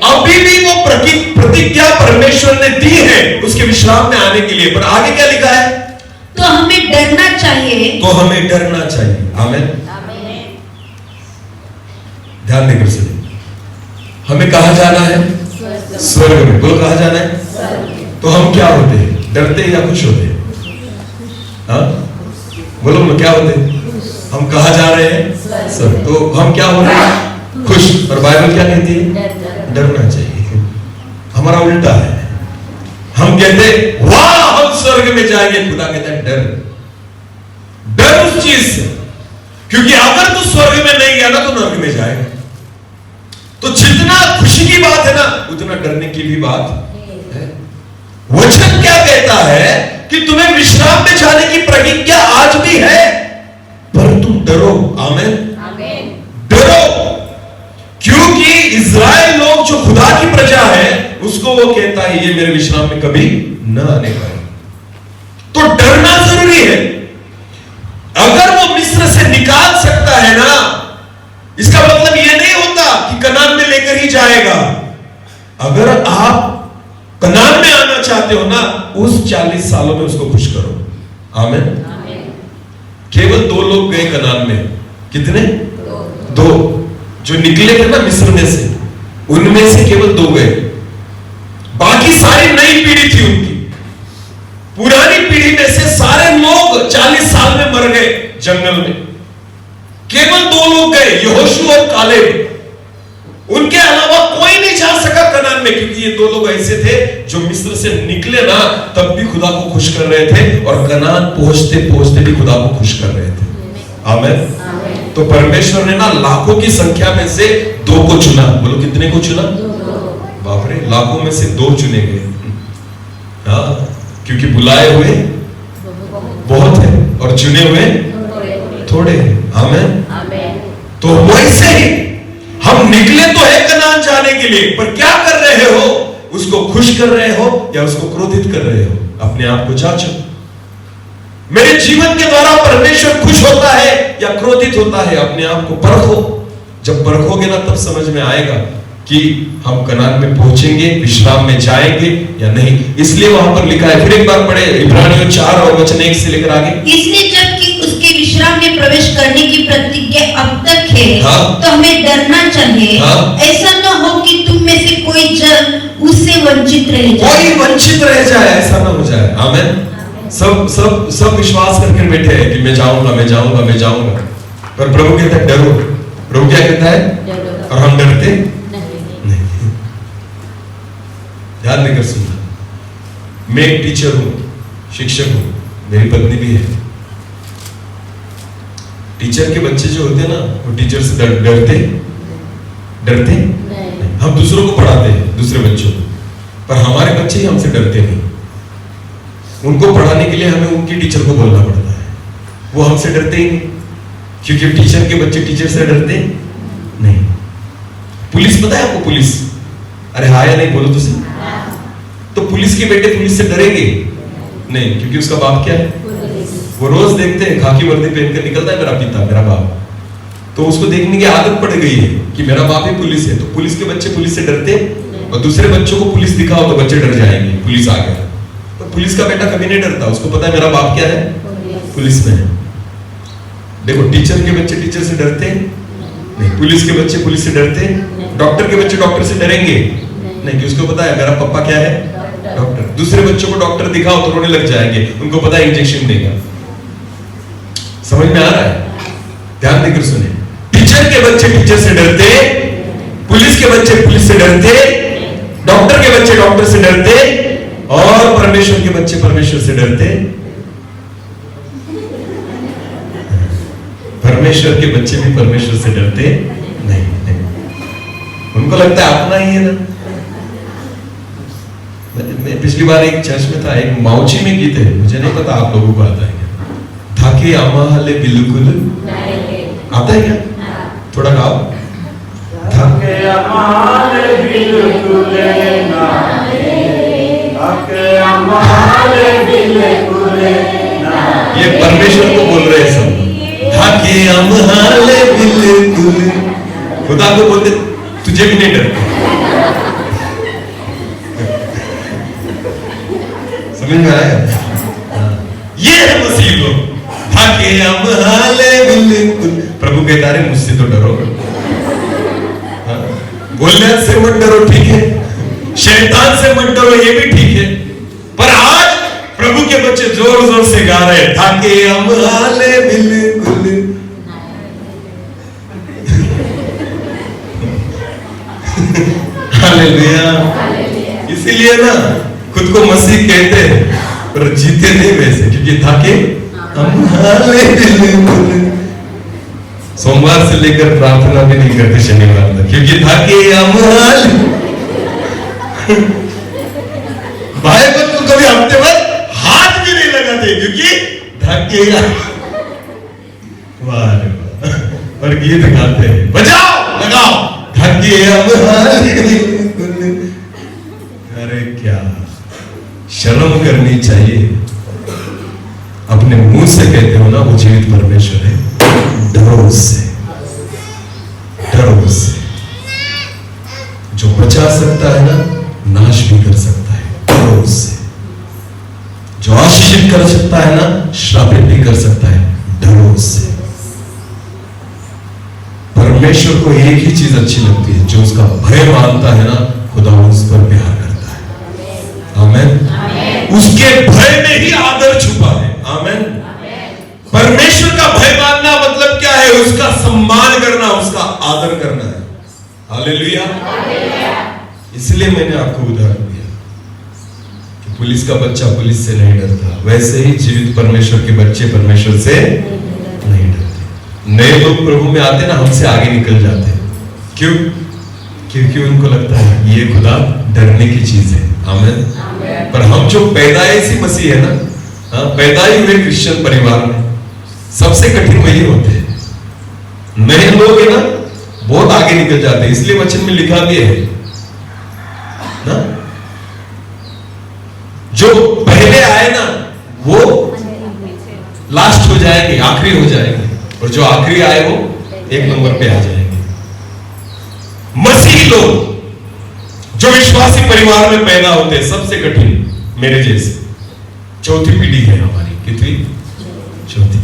अभी भी वो प्रतिज्ञा परमेश्वर ने दी है उसके विश्राम में आने के लिए। पर आगे क्या लिखा है? तो हमें डरना चाहिए, तो हमें डरना चाहिए। आमीन। ध्यान देकर सुनिए, हमें कहा जाना है? स्वर्ग में। बोलो कहा जाना है? तो हम क्या होते हैं? डरते या खुश होते हैं? हाँ बोलो ना, क्या होते हैं? हम कहा जा रहे हैं स्वर्ग, तो हम क्या हो रहे हैं? खुश। और बाइबल क्या कहती है? डरना चाहिए। हमारा उल्टा है, हम कहते वाह हम स्वर्ग में जाएंगे, खुदा कहता है डर उस चीज से, क्योंकि अगर तू स्वर्ग में नहीं गया ना तो नरक में जाएगा। तो जितना खुशी की बात है ना, उतना डरने की भी बात है। वचन क्या कहता है कि तुम्हें विश्राम में जाने की प्रतिज्ञा आज भी है, पर तुम डरो। आमीन। डरो, क्योंकि इज़राइल लोग जो खुदा की प्रजा है, उसको वो कहता है ये मेरे विश्राम में कभी न आने पाए। तो डरना जरूरी है। अगर वो मिस्र से निकाल सकता है ना, इसका मतलब यह नहीं होता कि कनान में लेकर ही जाएगा। अगर आप कनान में आना चाहते हो ना, उस 40 सालों में उसको खुश करो। आमीन। केवल 2 लोग गए कनान में। कितने? 2 जो निकले थे ना मिस्र में से, उनमें से केवल 2 गए। बाकी सारी नई पीढ़ी थी उनकी। पुरानी पीढ़ी में से सारे लोग 40 साल में मर गए जंगल में। केवल 2 लोग गए, यहोशू और कालेब। उनके अलावा कोई नहीं जा सका कनान में, क्योंकि ये 2 लोग ऐसे थे जो मिस्र से निकले ना तब भी खुदा को खुश कर रहे थे, और कनान पहुंचते पहुंचते भी खुदा को खुश कर रहे थे। आमीन। तो परमेश्वर ने ना लाखों की संख्या में से 2 को चुना। बोलो कितने को चुना? बाप रे, लाखों में से 2 चुने गए। हाँ, क्योंकि बुलाए हुए बहुत है और चुने हुए थोड़े हैं। आमीन। तो वैसे ही हम निकले तो है कनान जाने के लिए, पर क्या कर रहे हो? उसको खुश कर रहे हो या उसको क्रोधित कर रहे हो? अपने आप को जांचो। मेरे जीवन के द्वारा परमेश्वर खुश होता है या क्रोधित होता है? अपने आप को परखो। जब परखोगे ना तब समझ में आएगा कि हम कनान में पहुंचेंगे, विश्राम में जाएंगे या नहीं। इसलिए वहां पर लिखा है, फिर एक बार पढ़े इब्रानियों 4 और वचन 1 से लेकर आगे। इसलिए जबकि उसके विश्राम में प्रवेश करने की प्रतिज्ञा अब तक है, तो हमें डरना चाहिए। ऐसा न हो कि तुम में से कोई जन उससे वंचित रह जाए। कोई वंचित रह जाए, ऐसा ना हो जाए। आमीन। सब विश्वास करके बैठे हैं कि मैं जाऊंगा, मैं जाऊंगा, मैं जाऊंगा, पर प्रभु कहता है डरो। प्रभु क्या कहता है? और हम डरते नहीं। ध्यान देकर सुनना, मैं एक टीचर हूं, शिक्षक हूं, मेरी पत्नी भी है। टीचर के बच्चे जो होते हैं ना, वो टीचर से डरते नहीं। हम दूसरों को पढ़ाते हैं, दूसरे बच्चों को, पर हमारे बच्चे ही हमसे डरते नहीं। उनको पढ़ाने के लिए हमें उनकी टीचर को बोलना पड़ता है। वो हमसे डरते ही नहीं, क्योंकि टीचर के बच्चे टीचर से डरते नहीं। पुलिस पता है आपको? पुलिस, अरे हाँ या नहीं बोलो तो सही। तो पुलिस के बेटे पुलिस से डरेंगे नहीं, क्योंकि उसका बाप क्या है? वो रोज देखते हैं खाकी वर्दी पहनकर निकलता है मेरा पिता, मेरा बाप, तो उसको देखने की आदत पड़ गई है कि मेरा बाप ही पुलिस है। तो पुलिस के बच्चे पुलिस से डरते, और दूसरे बच्चों को पुलिस दिखाओ तो बच्चे डर जाएंगे, पुलिस आ गया। तो पुलिस का बेटा कभी नहीं डरता, उसको पता है मेरा बाप क्या है? पुलिस में है। देखो, टीचर के बच्चे टीचर से डरते नहीं, पुलिस के बच्चे पुलिस से डरते, डॉक्टर के बच्चे डॉक्टर से डरेंगे नहीं, कि उसको पता है मेरा पापा क्या है? डॉक्टर। दूसरे बच्चों को डॉक्टर दिखाओ तो रोने लग जाएंगे, उनको पता है इंजेक्शन देगा। समझ में आ रहा है? ध्यान देकर सुने। टीचर के बच्चे टीचर से डरते, पुलिस के बच्चे पुलिस से डरते, डॉक्टर के बच्चे डॉक्टर से डरते, और परमेश्वर के बच्चे परमेश्वर से डरते। परमेश्वर के बच्चे भी परमेश्वर से डरते नहीं। उनको लगता है अपना ही है ना। मैं पिछली बार एक चर्च में था, एक माउची में गीत है, मुझे नहीं पता आप लोगों को आता है क्या? थाके अमाहले बिल्कुल आता है क्या? थोड़ा गाओ। थाके अमाहले बिल्कुल ना, थाके अमाहले बिल्कुल ना। ये परमेश्वर को बोल रहे हैं सब। थाके अमाहले बिल्कुल, खुदा को बोलते तुझे भी नहीं डरते। समझ में आया? ये है मसीह लोग। थाके अमाहले बिल्कुल, प्रभु कहता है मुझसे तो डरो, गोलियत से मत डरो, ठीक है, शैतान से मत डरो, ये भी ठीक है, पर आज प्रभु के बच्चे जोर जोर से गा रहे हैं, थाके अमाहले बिल्कुल। हालेलुया। इसीलिए ना खुद को मसीह कहते हैं, पर जीते नहीं वैसे, क्योंकि थाके अमाहले बिल्कुल। सोमवार से लेकर प्रार्थना भी नहीं करते शनिवार तक, क्योंकि थाके अमाहले। बाइबल को कभी हफ्ते भर हाथ भी नहीं लगाते, क्योंकि थाके। वाह रे वाह। और गीत गाते हैं, बजाओ लगाओ, थाके अमाहले। अरे क्या शर्म करनी चाहिए। अपने मुंह से कहते हो ना वो जीवित परमेश्वर है, डरो उससे, डरो उससे। जो बचा सकता है ना, नाश भी कर सकता है, डरो उससे। जो आशीषित कर सकता है ना, श्रापित भी कर सकता है, डरो उससे। परमेश्वर को एक ही चीज अच्छी लगती है, जो उसका भय मानता है ना, खुदा उस पर प्यार करता है। आमीन। उसके भय में ही आदर छुपा है। आमीन। परमेश्वर का भय मानना मतलब क्या है? उसका सम्मान करना, उसका आदर करना है। हालेलुया। इसलिए मैंने आपको उदाहरण दिया कि पुलिस का बच्चा पुलिस से नहीं डरता, वैसे ही जीवित परमेश्वर के बच्चे परमेश्वर से नहीं डरते। नए लोग प्रभु में आते ना, हमसे आगे निकल जाते। क्यों? क्योंकि उनको लगता है ये खुदा डरने की चीज है। आमीन। पर हम जो पैदाइशी मसीह है ना, पैदा ही हुए क्रिश्चियन परिवार में, सबसे कठिन वही होते हैं। नए लोग है ना, बहुत आगे निकल जाते हैं। इसलिए वचन में लिखा भी है ना, जो पहले आए ना वो लास्ट हो जाएंगे, आखिरी हो जाएंगे, और जो आखिरी आए वो एक नंबर पे आ जाएंगे। मसीह लोग जो विश्वासी परिवार में पैदा होते हैं, सबसे कठिन मेरे जैसे चौथी पीढ़ी है हमारी। कितनी? चौथी।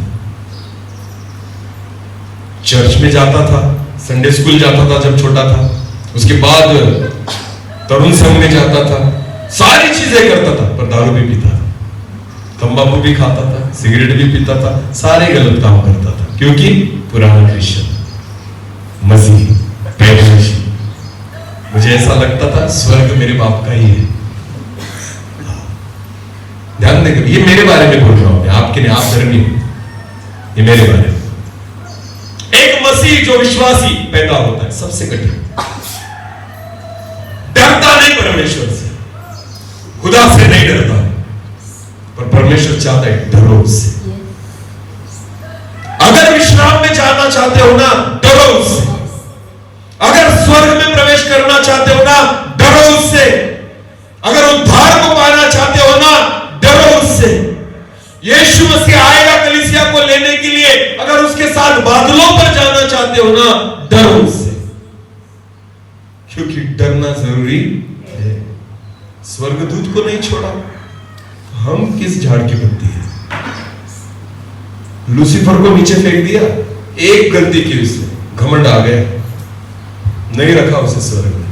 चर्च में जाता था, संडे स्कूल जाता था जब छोटा था, उसके बाद तरुण संघ में जाता था, सारी चीजें करता था, पर दारू भी पीता था, तंबाकू भी खाता था, सिगरेट भी पीता था, सारे गलत काम करता था, क्योंकि पुराना क्रिश्चियन मसीह पैदाइशी। मुझे ऐसा लगता था स्वर्ग मेरे बाप का ही है। ध्यान देकर, ये मेरे बारे में बोल रहा हूं, आपके नहीं, आप धर्मी हो, ये मेरे बारे में। एक मसीह जो विश्वासी पैदा होता है, सबसे कठिन, डरता नहीं परमेश्वर से, खुदा से नहीं डरता, पर परमेश्वर चाहता है डरो उससे। अगर विश्राम में जाना चाहते हो ना, डरो उससे। अगर स्वर्ग में उससे। अगर उद्धार को पाना चाहते हो ना, डरो उससे। यीशु मसीह आएगा कलीसिया को लेने के लिए, अगर उसके साथ बादलों पर जाना चाहते हो ना, डरो उससे, क्योंकि डरना जरूरी है। स्वर्गदूत को नहीं छोड़ा, हम किस झाड़ की पत्ती है? लूसीफर को नीचे फेंक दिया, एक गलती की उसने, घमंड आ गया, नहीं रखा उसे स्वर्ग में।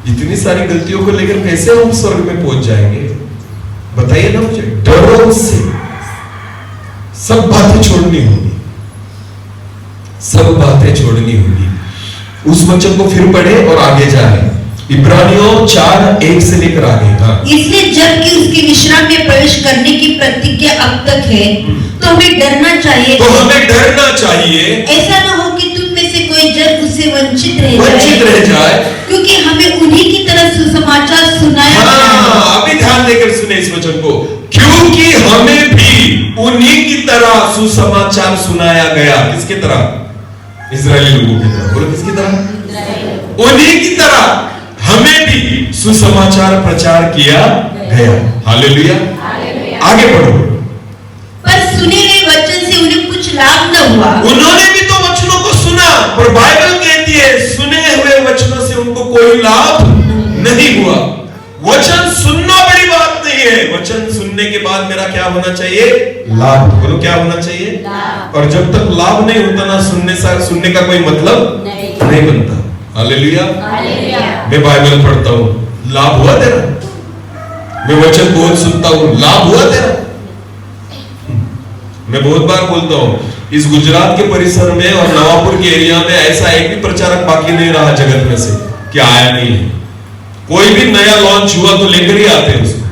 इतनी सारी गलतियों को लेकर कैसे हम स्वर्ग में पहुंच जाएंगे? बताइए ना मुझे। डरो उससे, सब बातें छोड़नी होगी, सब बातें छोड़नी होगी। उस वचन को फिर पढ़े और आगे जाए, इब्रानियों 4:1 से लेकर आगे। हाँ, इसलिए जबकि उसके विश्राम में प्रवेश करने की प्रतिज्ञा अब तक है, तो हमें डरना चाहिए। तो हमें डरना चाहिए, ऐसा न हो कि तुम में से कोई जन उससे वंचित रह जाए, क्योंकि हमें उन्हीं की तरह सुसमाचार सुनाया गया है। अभी ध्यान देकर सुने इस वचन को, क्योंकि हमें भी उन्हीं की तरह सुसमाचार सुनाया गया। किसकी तरह? इजरायली लोगों की तरह। बोलो किसकी तरह? उन्हीं की तरह हमें भी सुसमाचार प्रचार किया गया। हालेलुया। आगे बढ़ो। पर सुने हुए वचन से उन्हें कुछ लाभ न हुआ। उन्होंने भी तो वचनों को सुना, पर बाइबल कहती है सुने हुए वचनों से उनको कोई लाभ नहीं हुआ। वचन सुनना बड़ी बात नहीं है, वचन सुनने के बाद मेरा क्या होना चाहिए? लाभ। बोलो क्या होना चाहिए? लाभ। और जब तक लाभ नहीं होता ना, सुनने का कोई मतलब नहीं बनता। हालेलुया। मैं बाइबल पढ़ता हूं, लाभ हुआ तेरा? मैं वचन बहुत सुनता हूं, लाभ हुआ तेरा? मैं बहुत बार बोलता हूं, इस गुजरात के परिसर में और नवापुर के एरिया में ऐसा एक भी प्रचारक बाकी नहीं रहा जगत में से कि आया नहीं है। कोई भी नया लॉन्च हुआ तो लेकर ही आते हैं उसको।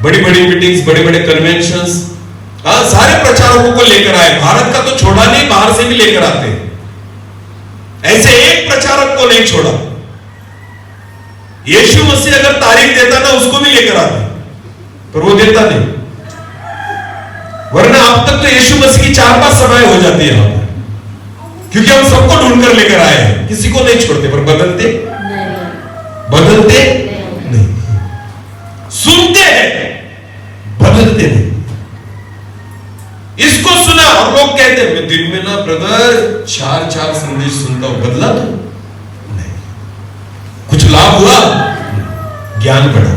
बड़ी बड़ी मीटिंग्स, बड़े बड़े कन्वेंशंस, सारे प्रचारकों को लेकर आए। भारत का तो छोड़ा नहीं, बाहर से भी लेकर आते हैं। ऐसे एक प्रचारक को नहीं छोड़ा। यीशु मसीह अगर तारीख देता ना, उसको भी लेकर आते, पर वो देता नहीं। वरना अब तक तो यीशु मसीह की 4-5 सभाएं हो जाती है यहां पर, क्योंकि हम सबको ढूंढकर लेकर आए हैं, किसी को नहीं छोड़ते। पर बदलते नहीं, सुनते हैं, बदलते नहीं। इसको सुना और लोग कहते हैं मैं दिन में ना ब्रदर 4 संदेश सुनता हूं, बदला तो नहीं, कुछ लाभ हुआ? ज्ञान बढ़ा।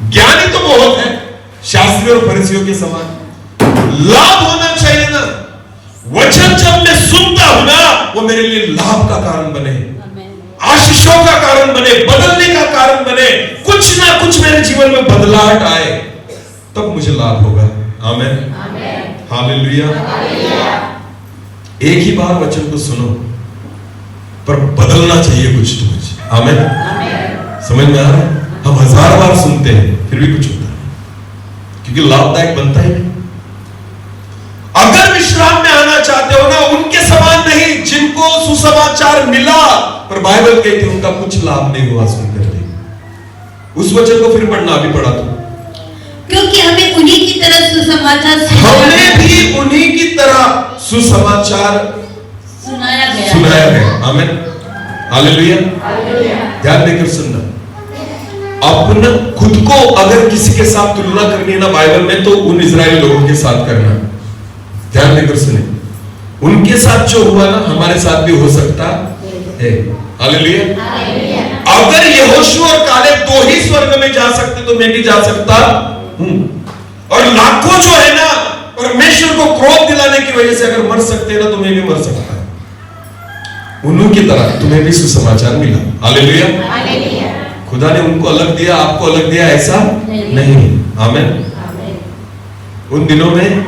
ज्ञानी तो बहुत है, शास्त्री और फरीसियों के समान। लाभ होना चाहिए ना। वचन जब मैं सुनता हूं ना, वो मेरे लिए लाभ का कारण बने, आशीषों का कारण बने, बदलने का कारण बने, कुछ ना कुछ मेरे जीवन में बदलाव आए, तब मुझे लाभ होगा। आमेन। हालेलुया। एक ही बार वचन को सुनो, पर बदलना चाहिए कुछ तो कुछ। आमेन। समझ में आ रहा है? हम 1000 बार सुनते हैं फिर भी कुछ होता है, क्योंकि लाभदायक बनता ही नहीं। अगर विश्राम में आना चाहते हो ना, उनके समान नहीं जिनको सुसमाचार मिला, पर बाइबल कहती है उनका कुछ लाभ नहीं हुआ सुनकर के। उस वचन को फिर पढ़ना, अभी पढ़ा तो, क्योंकि हमें उन्हीं की तरह सुसमाचार हमें भी उन्हीं की तरह सुसमाचार सुनाया गया। आमीन। हालेलुया। ध्यान देकर सुनना। अपना खुद को अगर किसी के साथ तुलना करनी है ना बाइबल में, तो उन इजराइली लोगों के साथ करना। ध्यान देकर सुने, उनके साथ जो हुआ ना, हमारे साथ भी हो सकता है। हालेलुया। अगर यहोशू और कालेब 2 ही स्वर्ग में जा सकते, तो मैं भी जा सकता हूं। और लाखों जो है ना, परमेश्वर को क्रोध दिलाने की वजह से अगर मर सकते हैं ना, तो मैं भी मर सकता हूं। उन्हीं की तरह तुम्हें भी सुसमाचार मिला। हालेलुया। खुदा ने उनको अलग दिया, आपको अलग दिया, ऐसा नहीं। आमीन। उन दिनों में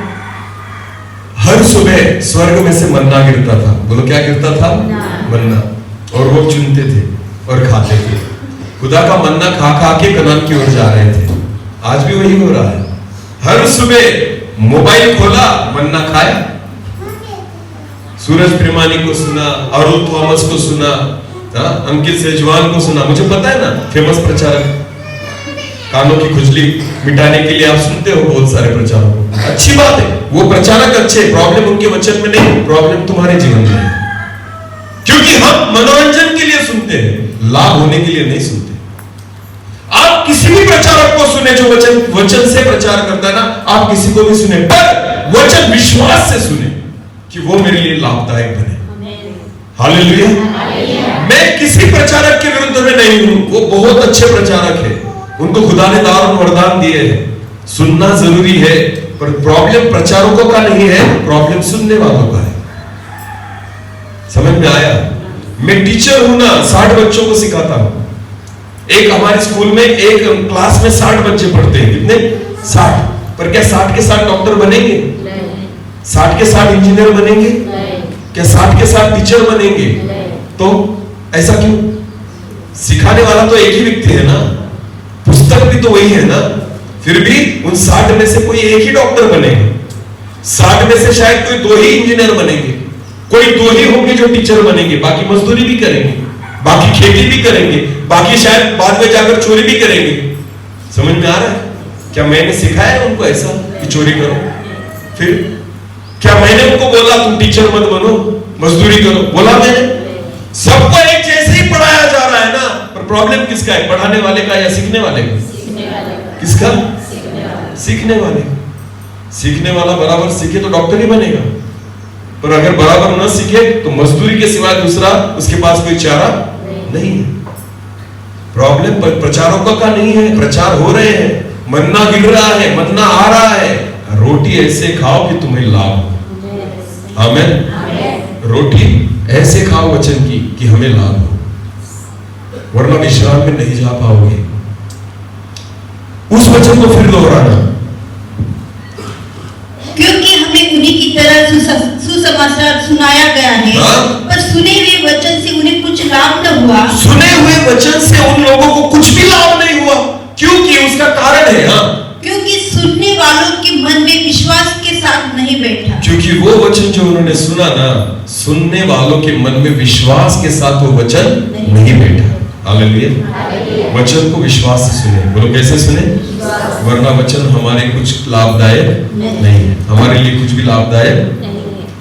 हर सुबह स्वर्ग में से मन्ना गिरता था। बोलो क्या गिरता था? मन्ना। और वो चुनते थे और खाते थे। खुदा का मन्ना खा खा के कनान की ओर जा रहे थे। आज भी वही हो रहा है। हर सुबह मोबाइल खोला, मन्ना खाया। सूरज प्रेमानी को सुना, अरुण थॉमस को सुना, अंकित सेजवान को सुना। मुझे पता है ना, फेमस प्रचारक, कानों की खुजली मिटाने के लिए आप सुनते हो बहुत सारे प्रचारक। अच्छी बात है, वो प्रचारक अच्छे, प्रॉब्लम उनके वचन में नहीं, प्रॉब्लम तुम्हारे जीवन में है। क्योंकि हम मनोरंजन के लिए सुनते हैं, लाभ होने के लिए नहीं सुनते। आप किसी भी प्रचारक को सुने जो वचन से प्रचार करता है ना, आप किसी को भी सुने, पर वचन विश्वास से सुने कि वो मेरे लिए लाभदायक बने। हालेलुया। मैं किसी प्रचारक के विरुद्ध में नहीं हूं, वो बहुत अच्छे प्रचारक है, उनको खुदा ने दान और वरदान दिए हैं, सुनना जरूरी है, पर प्रॉब्लम प्रचारकों का नहीं है, प्रॉब्लम सुनने वालों का है। समझ में आया? मैं टीचर हूं ना, 60 बच्चों को सिखाता हूं। एक हमारे स्कूल में एक क्लास में 60 बच्चे पढ़ते हैं। कितने? 60। पर क्या 60 के 60 डॉक्टर बनेंगे? 60 के 60 इंजीनियर बनेंगे? क्या 60 के 60 टीचर बनेंगे? तो ऐसा क्यों? सिखाने वाला तो एक ही व्यक्ति है ना, पुस्तक भी तो वही है ना। फिर भी उन 60 में से कोई एक ही डॉक्टर बनेगा, 60 में से शायद कोई 2 ही इंजीनियर बनेंगे, कोई 2 ही होंगे जो टीचर बनेंगे, बाकी मजदूरी भी करेंगे, बाकी खेती भी करेंगे, बाकी शायद बाद में जाकर चोरी भी करेंगे। समझ में आ रहा है? क्या मैंने सिखाया उनको ऐसा कि चोरी करो? फिर क्या मैंने उनको बोला तुम टीचर मत बनो, मजदूरी करो? बोला मैंने? सबको एक जैसे ही पढ़ाया जा रहा है ना, पर प्रॉब्लम किसका है? पढ़ाने वाले का या सीखने वाले का? किसका? सीखने वाले। सीखने वाला बराबर सीखे तो डॉक्टर ही बनेगा, पर अगर बराबर न सीखे तो मजदूरी के सिवाय दूसरा उसके पास कोई चारा नहीं है। प्रॉब्लम प्रचारकों का नहीं है, प्रचार हो रहे हैं, मन्ना गिर रहा है, मन्ना आ रहा है, रोटी ऐसे खाओ कि तुम्हें लाभ हो। आमीन। रोटी ऐसे खाओ वचन की कि हमें लाभ हो, वरना विश्राम में नहीं जा पाओगे। उस वचन को फिर दोहराना, क्योंकि हमें उन्हीं की तरह सुसमाचार सुनाया गया है, पर सुने हुए वचन से उन्हें कुछ लाभ न हुआ। सुने हुए वचन से उन लोगों को कुछ भी लाभ नहीं हुआ, क्योंकि उसका कारण है क्योंकि सुनने वालों के मन में विश्वास के साथ नहीं बैठा। क्योंकि वो वचन जो उन्होंने सुना ना, सुनने वालों के मन में विश्वास के साथ वो वचन नहीं बैठा। हालेलुया। वचन को विश्वास से सुने। बोलो कैसे सुने? वरना वचन हमारे कुछ लाभदायक नहीं है, हमारे लिए कुछ भी लाभदायक।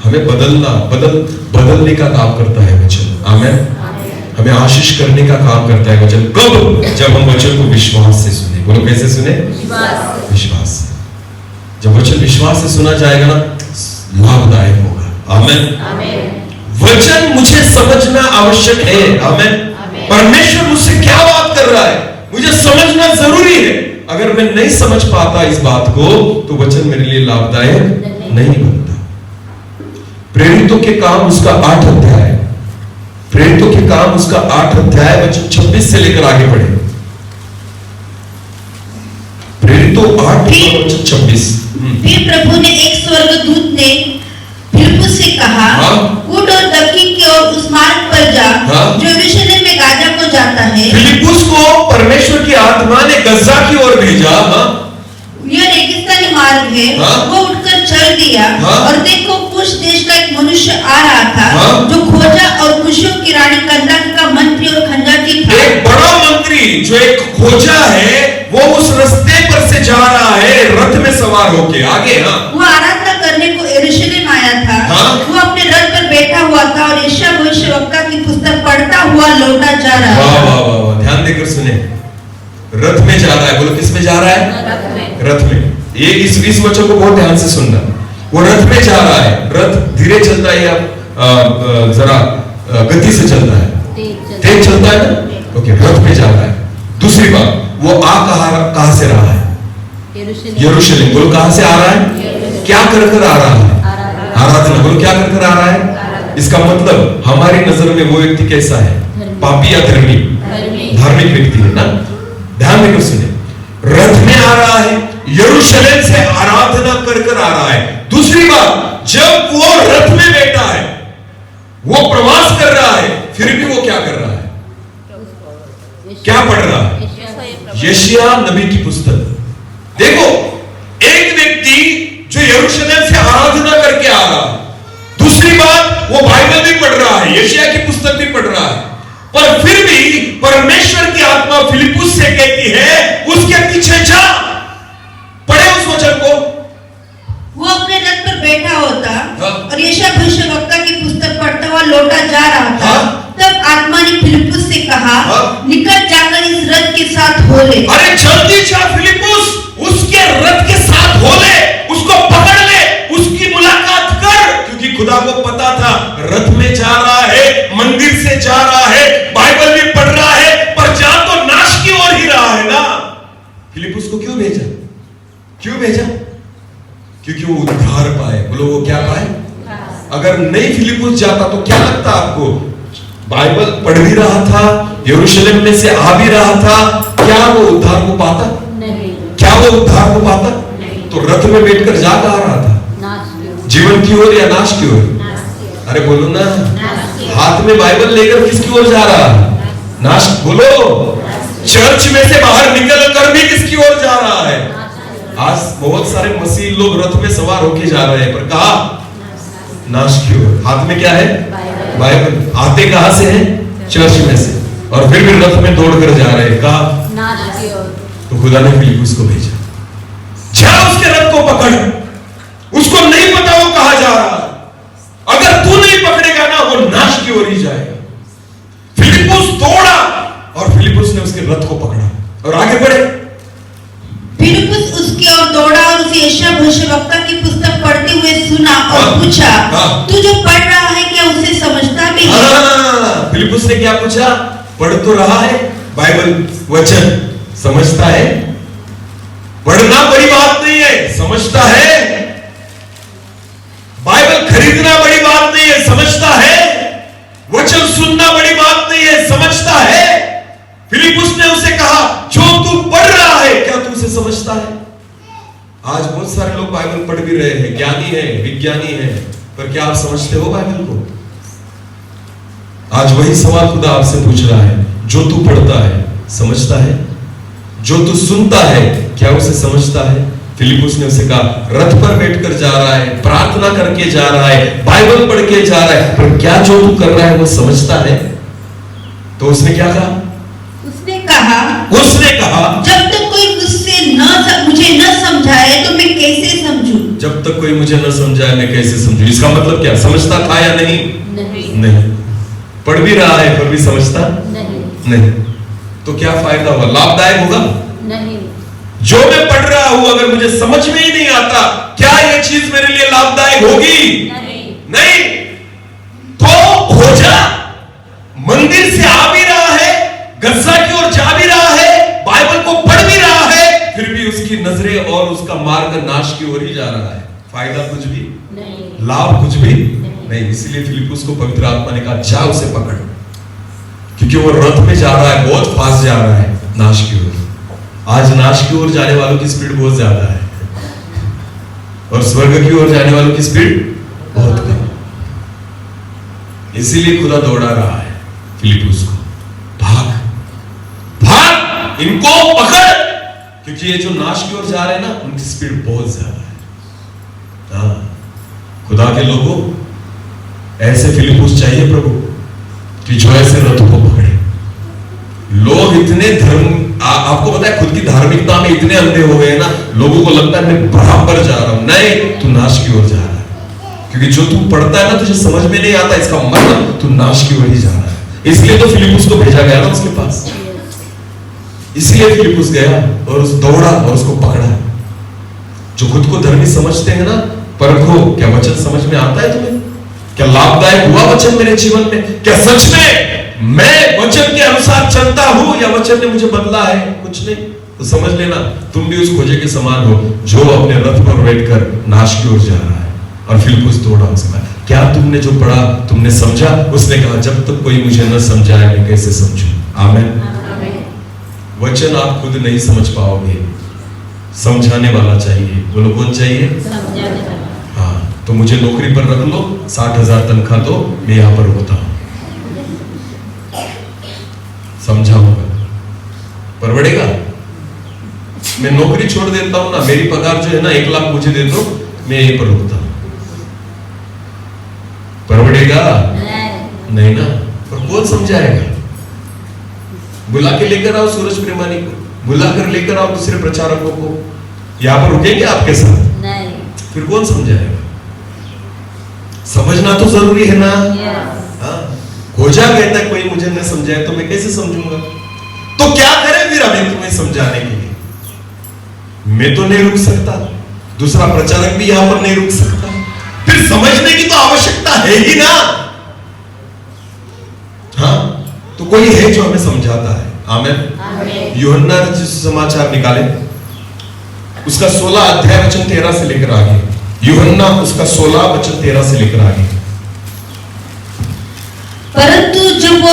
हमें बदलने का काम करता है वचन। आमीन। हमें आशीष करने का काम करता है वचन। कब? जब हम वचन को विश्वास से सुने। बोलो कैसे सुने? विश्वास से। जब वचन विश्वास से सुना जाएगा ना, लाभदायक होगा। आमीन। वचन मुझे समझना आवश्यक है। आमीन। परमेश्वर मुझसे क्या बात कर रहा है मुझे समझना जरूरी है। अगर मैं नहीं समझ पाता इस बात को तो वचन मेरे लिए लाभदायक नहीं बनता। प्रेरितों के काम उसका 8 अध्याय, प्रेरितों के काम उसका 8 अध्याय वचन 26 से लेकर आगे बढ़े। प्रेरितों 8 वचन 26। फिर प्रभु ने एक स्वर्गदूत ने फिलिप्पुस से कहा, उठ और दक्षिण की ओर उस मार्ग पर जा जो यरूशलेम में गाजा को जाता है। फिलिप्पुस को परमेश्वर की आत्मा ने गजा की ओर भेजा। यह रेगिस्तानी मार्ग है। वो उठकर चल दिया और देखो कुश देश का एक मनुष्य आ रहा था जो खोजा और कुशों की रानी कंदाक का मंत्री और खंजाती था। एक बड़ा मंत्री जो एक खोजा है, वो उस रास्ते पर से जा रहा है रथ में सवार होके आगे। वो आराधना करने को यरूशलेम आया था। वो अपने रथ पर बैठा हुआ था और यशायाह भविष्यवक्ता की पुस्तक पढ़ता हुआ लौटा जा रहा था। वाह वाह वाह, ध्यान देकर सुने। रथ में जा रहा है। बोलो किस में जा रहा है? रथ में। ये इस वचन को बहुत ध्यान से सुनना। वो रथ में जा रहा है। रथ धीरे चलता है या जरा गति से चलता है? तेज चलता है ना। ओके, रथ में जा रहा है। दूसरी बात, वो कहां से रहा है? यरूशलेम। बोलो कहां से आ रहा है? क्या कर आ रहा है? आराधना। बोलो क्या कर आ रहा है? इसका मतलब हमारी नजर में वो व्यक्ति कैसा है? पापी या धर्मी? धार्मिक व्यक्ति है ना। ध्यान देकर सुने। रथ में आ रहा है, यरूशलेम से आराधना कर आ रहा है। दूसरी बात, जब वो रथ में बैठा है, वो प्रवास कर रहा है, फिर भी वो क्या कर रहा है? क्या पढ़ रहा है? यशायाह नबी की पुस्तक। देखो, एक व्यक्ति जो यरूशलेम से आराधना करके आ रहा है, दूसरी बात वो बाइबल भी पढ़ रहा है, यशायाह की पुस्तक भी पढ़ रहा है, पर फिर भी परमेश्वर की आत्मा फिलिप्पुस से कहती है उसके पीछे जा। पढ़े उस वचन को। वो अपने रथ पर बैठा होता और यशायाह भविष्यवक्ता की पुस्तक पढ़ता हुआ लौटा जा रहा था। तब आत्मा ने फिलिप्पुस से कहा, हाँ? निकट जाकर इस रथ के साथ हो ले। अरे जल्दी जा फिलिपुस, उसके रथ के साथ हो ले, उसको पकड़ ले, उसकी मुलाकात कर, क्योंकि खुदा को पता था रथ में जा रहा है, मंदिर से जा रहा है, बाइबल भी पढ़ रहा है, पर जा तो नाश की ओर ही रहा है ना। फिलिपुस को क्यों भेजा? क्यों भेजा? क्योंकि वो उद्धार पाए। बोलो वो क्या पाए? अगर नहीं फिलिपुस जाता तो क्या लगता आपको? बाइबल पढ़ भी रहा था, यरूशलेम में से आ भी रहा था, क्या वो उद्धार को पाता? नहीं। क्या वो उद्धार को पाता? नहीं। तो रथ में बैठकर जा कहा रहा था? जीवन की ओर या नाश की ओर? अरे बोलो ना, हाथ में बाइबल लेकर किसकी ओर जा रहा है? नाश। बोलो, चर्च में से बाहर निकल कर भी किसकी ओर जा रहा है? आज बहुत सारे मसीह लोग रथ में सवार होके जा रहे हैं, पर कहा नाश की ओर। हाथ में क्या है? बाइबल। आते कहां से हैं? चर्च में से, और फिर भी रथ में दौड़ कर जा रहे हैं। कहा नाश की ओर। तो खुदा ने फिलिपुस को भेजा, जा उसके रथ को पकड़। उसको नहीं पता वो कहां जा रहा है, अगर तू नहीं पकड़ेगा ना वो नाश की ओर ही जाएगा। फिलिपुस दौड़ा और फिलिपुस ने उसके रथ को पकड़ा और आगे बढ़े। फिलिपुस उसकी ओर दौड़ा और उसे यशायाह भविष्यवक्ता की पुस्तक पढ़ते हुए सुना और हाँ, पूछा, हाँ। तू जो पढ़ रहा है क्या उसे समझता भी है? फिलिपुस ने क्या पूछा? पढ़ तो रहा है, बाइबल वचन समझता है? पढ़ना बड़ी बात नहीं है, समझता है? बाइबल खरीदना बड़ी बात नहीं है, समझता है? वचन सुनना बड़ी बात नहीं है, समझता है? फिलिपुस ने उसे कहा, जो तू पढ़ रहा है क्या तू उसे समझता है? आज बहुत सारे लोग बाइबल पढ़ भी रहे हैं, ज्ञानी है, विज्ञानी है, पर क्या आप समझते हो बाइबल को? आज वही सवाल खुदा आपसे पूछ रहा है, जो तू पढ़ता है समझता है? जो तू सुनता है क्या उसे समझता है? फिलिपुस ने उसे कहा, रथ पर बैठकर जा रहा है, प्रार्थना करके जा रहा है, बाइबल पढ़ के जा रहा है, पर क्या जो तू कर रहा है वो समझता है? तो उसने क्या कहा? उसने कहा, जब तक कोई मुझे न समझाए तो मैं कैसे समझूं? जब तक कोई मुझे न समझाए मैं कैसे समझूं? इसका मतलब क्या? समझता था या नहीं? नहीं। पढ़ भी रहा है पर भी समझता नहीं। तो क्या फायदा हुआ? लाभदायक होगा नहीं। जो मैं पढ़ रहा हूं अगर मुझे समझ में ही नहीं आता, क्या यह चीज मेरे लिए लाभदायक होगी? नहीं। तो हो जा, मंदिर से आ भी रहा है, गस्सा की ओर जा भी रहा है, बाइबल को पढ़ भी रहा है, फिर भी उसकी नजरें और उसका मार्ग नाश की ओर ही जा रहा है। फायदा कुछ भी नहीं, लाभ कुछ भी नहीं। इसलिए फिलिपुस को पवित्र आत्मा ने कहा, जा उसे पकड़, क्योंकि वो रथ में जा रहा है, बहुत फास्ट जा रहा है नाश की ओर। आज नाश की ओर जाने वालों की स्पीड बहुत ज्यादा है और स्वर्ग की ओर जाने वालों की स्पीड बहुत कम। इसीलिए खुदा दौड़ा रहा है फिलिपुस को, भाग भाग, इनको पकड़, क्योंकि ये जो नाश की ओर जा रहे हैं ना उनकी स्पीड बहुत ज्यादा है। खुदा के लोगों, ऐसे फिलिपुस चाहिए प्रभु कि जो ऐसे रथों को पकड़े। लोग इतने आपको पता है खुद की धार्मिकता में इतने अंधे हो गए ना, लोगों को लगता है मैं बराबर जा रहा हूं। नहीं, तू नाश की ओर जा रहा है, क्योंकि जो तू पढ़ता है ना तुझे समझ में नहीं आता, इसका मतलब तू नाश की ओर ही जा रहा है। इसलिए तो फिलिपुस को भेजा गया ना उसके पास, इसलिए फिलिपुस गया और उस दौड़ा और उसको पकड़ा। जो खुद को धर्मी समझते हैं ना, परखो क्या वचन समझ में आता है तुम्हें? क्या लाभदायक हुआ वचन मेरे जीवन में? क्या सच में मैं वचन के अनुसार चलता हूं या वचन ने मुझे बदला है? कुछ नहीं। तो समझ लेना तुम भी उस खोजे के समान हो जो अपने रथ पर बैठकर नाश की ओर जा रहा है। और फिलिपुस दौड़ा उसके बाद, क्या तुमने जो पढ़ा तुमने समझा? उसने कहा, जब तक कोई मुझे न समझाए मैं कैसे समझूं? आमीन। वचन आप खुद नहीं समझ पाओगे, समझाने वाला चाहिए। बोलो कौन चाहिए? समझाने वाला। हाँ, तो मुझे नौकरी पर रख लो, 60,000 तनख्वाह दो, मैं यहां पर होता हूं, समझाऊंगा, पर बढ़ेगा। मैं नौकरी छोड़ देता हूं ना, मेरी पगार जो है ना 1 लाख मुझे दे दो, मैं यहीं पर रुकता हूं, पर बढ़ेगा नहीं ना। पर कौन समझाएगा? बुला के लेकर आओ सूरज प्रेमानी को, बुला कर लेकर आओ दूसरे प्रचारकों को, यहां पर रुकेंगे आपके साथ? नहीं। फिर कौन समझाएगा? समझना तो जरूरी है ना। Yes. हाँ, खोजा कहता है कोई मुझे न समझाए तो मैं कैसे समझूंगा? तो क्या करें फिर अभी तुम्हें समझाने के लिए? मैं तो नहीं रुक सकता, दूसरा प्रचारक भी यहां पर नहीं रुक सकता, फिर समझने की तो आवश्यकता है ही ना। हाँ, तो कोई है जो हमें समझाता है। आमेन। यूहन्ना ने समाचार निकाले, उसका 16 अध्याय वचन 13 से लेकर आगे। यूहन्ना उसका 16 वचन 13 से लेकर आगे। परंतु जब वो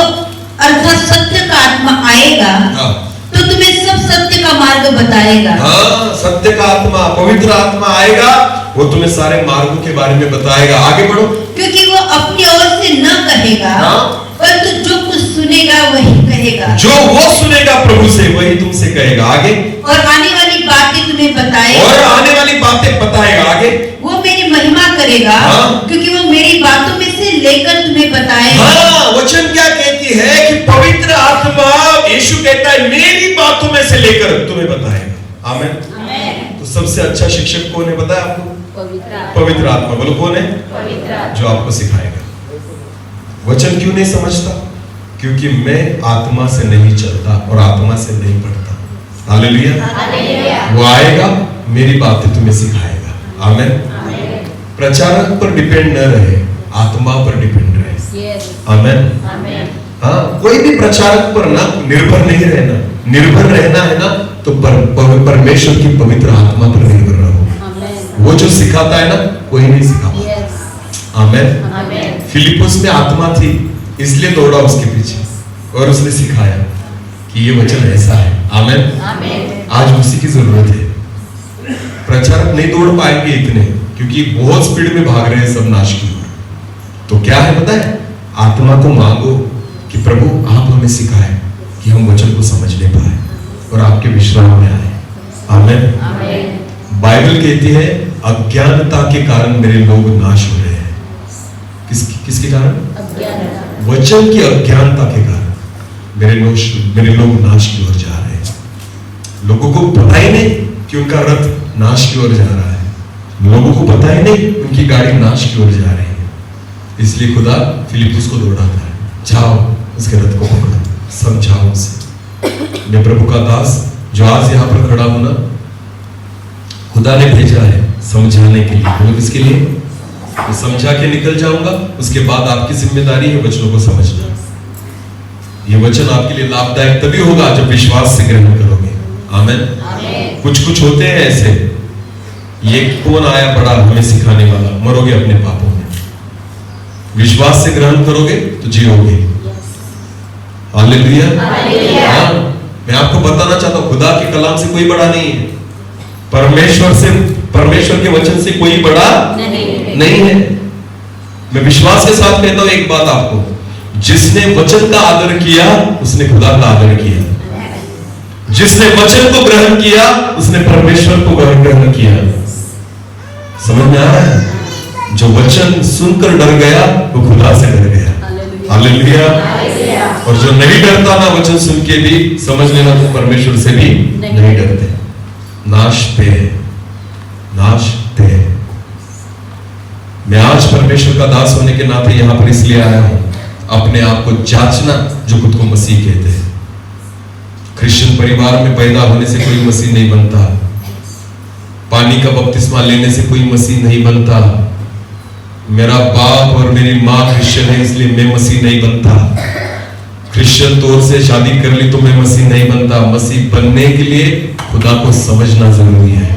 अर्थात सत्य का आत्मा आएगा, हाँ, तो तुम्हें सब सत्य का मार्ग बताएगा। हाँ, सत्य का आत्मा, पवित्र आत्मा आएगा, वो तुम्हें सारे मार्गों के बारे में बताएगा। आगे बढ़ो। क्योंकि वो अपनी ओर से न कहेगा, हाँ। परंतु जो कुछ सुनेगा वही कहेगा। जो वो सुनेगा प्रभु से वही तुमसे कहेगा। आगे। और आने वाली बातें तुम्हें बताएगा। और आने वाली बातें बताएगा। आगे। वो मेरी महिमा करेगा, हाँ। क्योंकि वो मेरी बातों में से लेकर तुम्हें बताएगा। हाँ, वचन क्या कहती है कि पवित्र आत्मा, यीशु कहता है मेरी बातों में से लेकर तुम्हें बताएगा। आमीन। तो सबसे अच्छा शिक्षक कौन है बताया आपको? पवित्र आत्मा। बोलो कौन है? जो आपको सिखाएगा। वचन क्यों नहीं समझता? क्योंकि मैं आत्मा से नहीं चलता और आत्मा से नहीं पढ़ता। हालेलुया। वो आएगा, मेरी बातें तुम्हें सिखाएगा। आमीन। प्रचारक पर डिपेंड न रहे, आत्मा पर डिपेंड रहे। आमीन। हाँ, कोई भी प्रचारक पर ना निर्भर नहीं रहना। निर्भर रहना है ना तो परमेश्वर की पवित्र आत्मा पर निर्भर रहो। वो जो सिखाता है ना कोई नहीं सिखाता। आमीन। फिलिपुस में आत्मा थी, इसलिए दौड़ा उसके पीछे और उसने सिखाया कि ये वचन ऐसा है। आमीन। आज उसी की जरूरत है। प्रचारक नहीं दौड़ पाएंगे इतने, क्योंकि बहुत स्पीड में भाग रहे हैं सब नाश की ओर। तो क्या है पता है? आत्मा को मांगो कि प्रभु आप हमें सिखाएं कि हम वचन को समझ ले पाए और आपके विश्राम में आए। आमीन। बाइबल कहती है अज्ञानता के कारण मेरे लोग नाश हो रहे हैं। किसके कारण? वचन की अज्ञानता के कारण मेरे लोग नाश की ओर जा रहे हैं। लोगों को पता ही नहीं कि उनका रथ नाश की ओर जा रहा है। लोगों को पता ही नहीं उनकी गाड़ी नाश की ओर जा रही है। इसलिए खुदा फिलिपुस को दौड़ाता है, जाओ उसके रथ को पकड़ो, समझाओ उसे। मैं प्रभु का दास जो आज यहाँ पर खड़ा हूं ना, खुदा ने भेजा है समझाने के लिए। बोलो किसके लिए? मैं समझा के निकल जाऊंगा, उसके बाद आपकी जिम्मेदारी है वचनों को समझना। ये वचन आपके लिए लाभदायक तभी होगा जब विश्वास से ग्रहण करोगे। आमीन। कुछ होते हैं ऐसे, ये कौन आया बड़ा हमें सिखाने वाला, मरोगे अपने पापों में। विश्वास से ग्रहण करोगे तो जियोगे। हालेलुया। मैं आपको बताना चाहता हूं खुदा के कलाम से कोई बड़ा नहीं है, परमेश्वर के वचन से कोई बड़ा नहीं है। मैं विश्वास के साथ कहता हूं एक बात आपको, जिसने वचन का आदर किया उसने खुदा का आदर किया। जिसने वचन को ग्रहण किया उसने परमेश्वर को ग्रहण किया। समझ में आ रहा है? जो वचन सुनकर डर गया वो खुदा से डर गया। हालेलुया। और जो नहीं डरता ना वचन सुन के भी, समझ लेना तो परमेश्वर से भी नहीं डरते। नाश पे मैं आज परमेश्वर का दास होने के नाते यहां पर इसलिए आया हूं, अपने आप को जांचना जो खुद को मसीह कहते हैं। क्रिश्चियन परिवार में पैदा होने से कोई मसीह नहीं बनता। पानी का बपतिस्मा लेने से कोई मसीह नहीं बनता। मेरा बाप और मेरी माँ क्रिश्चियन है इसलिए मैं मसीह नहीं बनता। क्रिश्चियन तौर से शादी कर ली तो मैं मसीह नहीं बनता। मसीह बनने के लिए खुदा को समझना जरूरी है,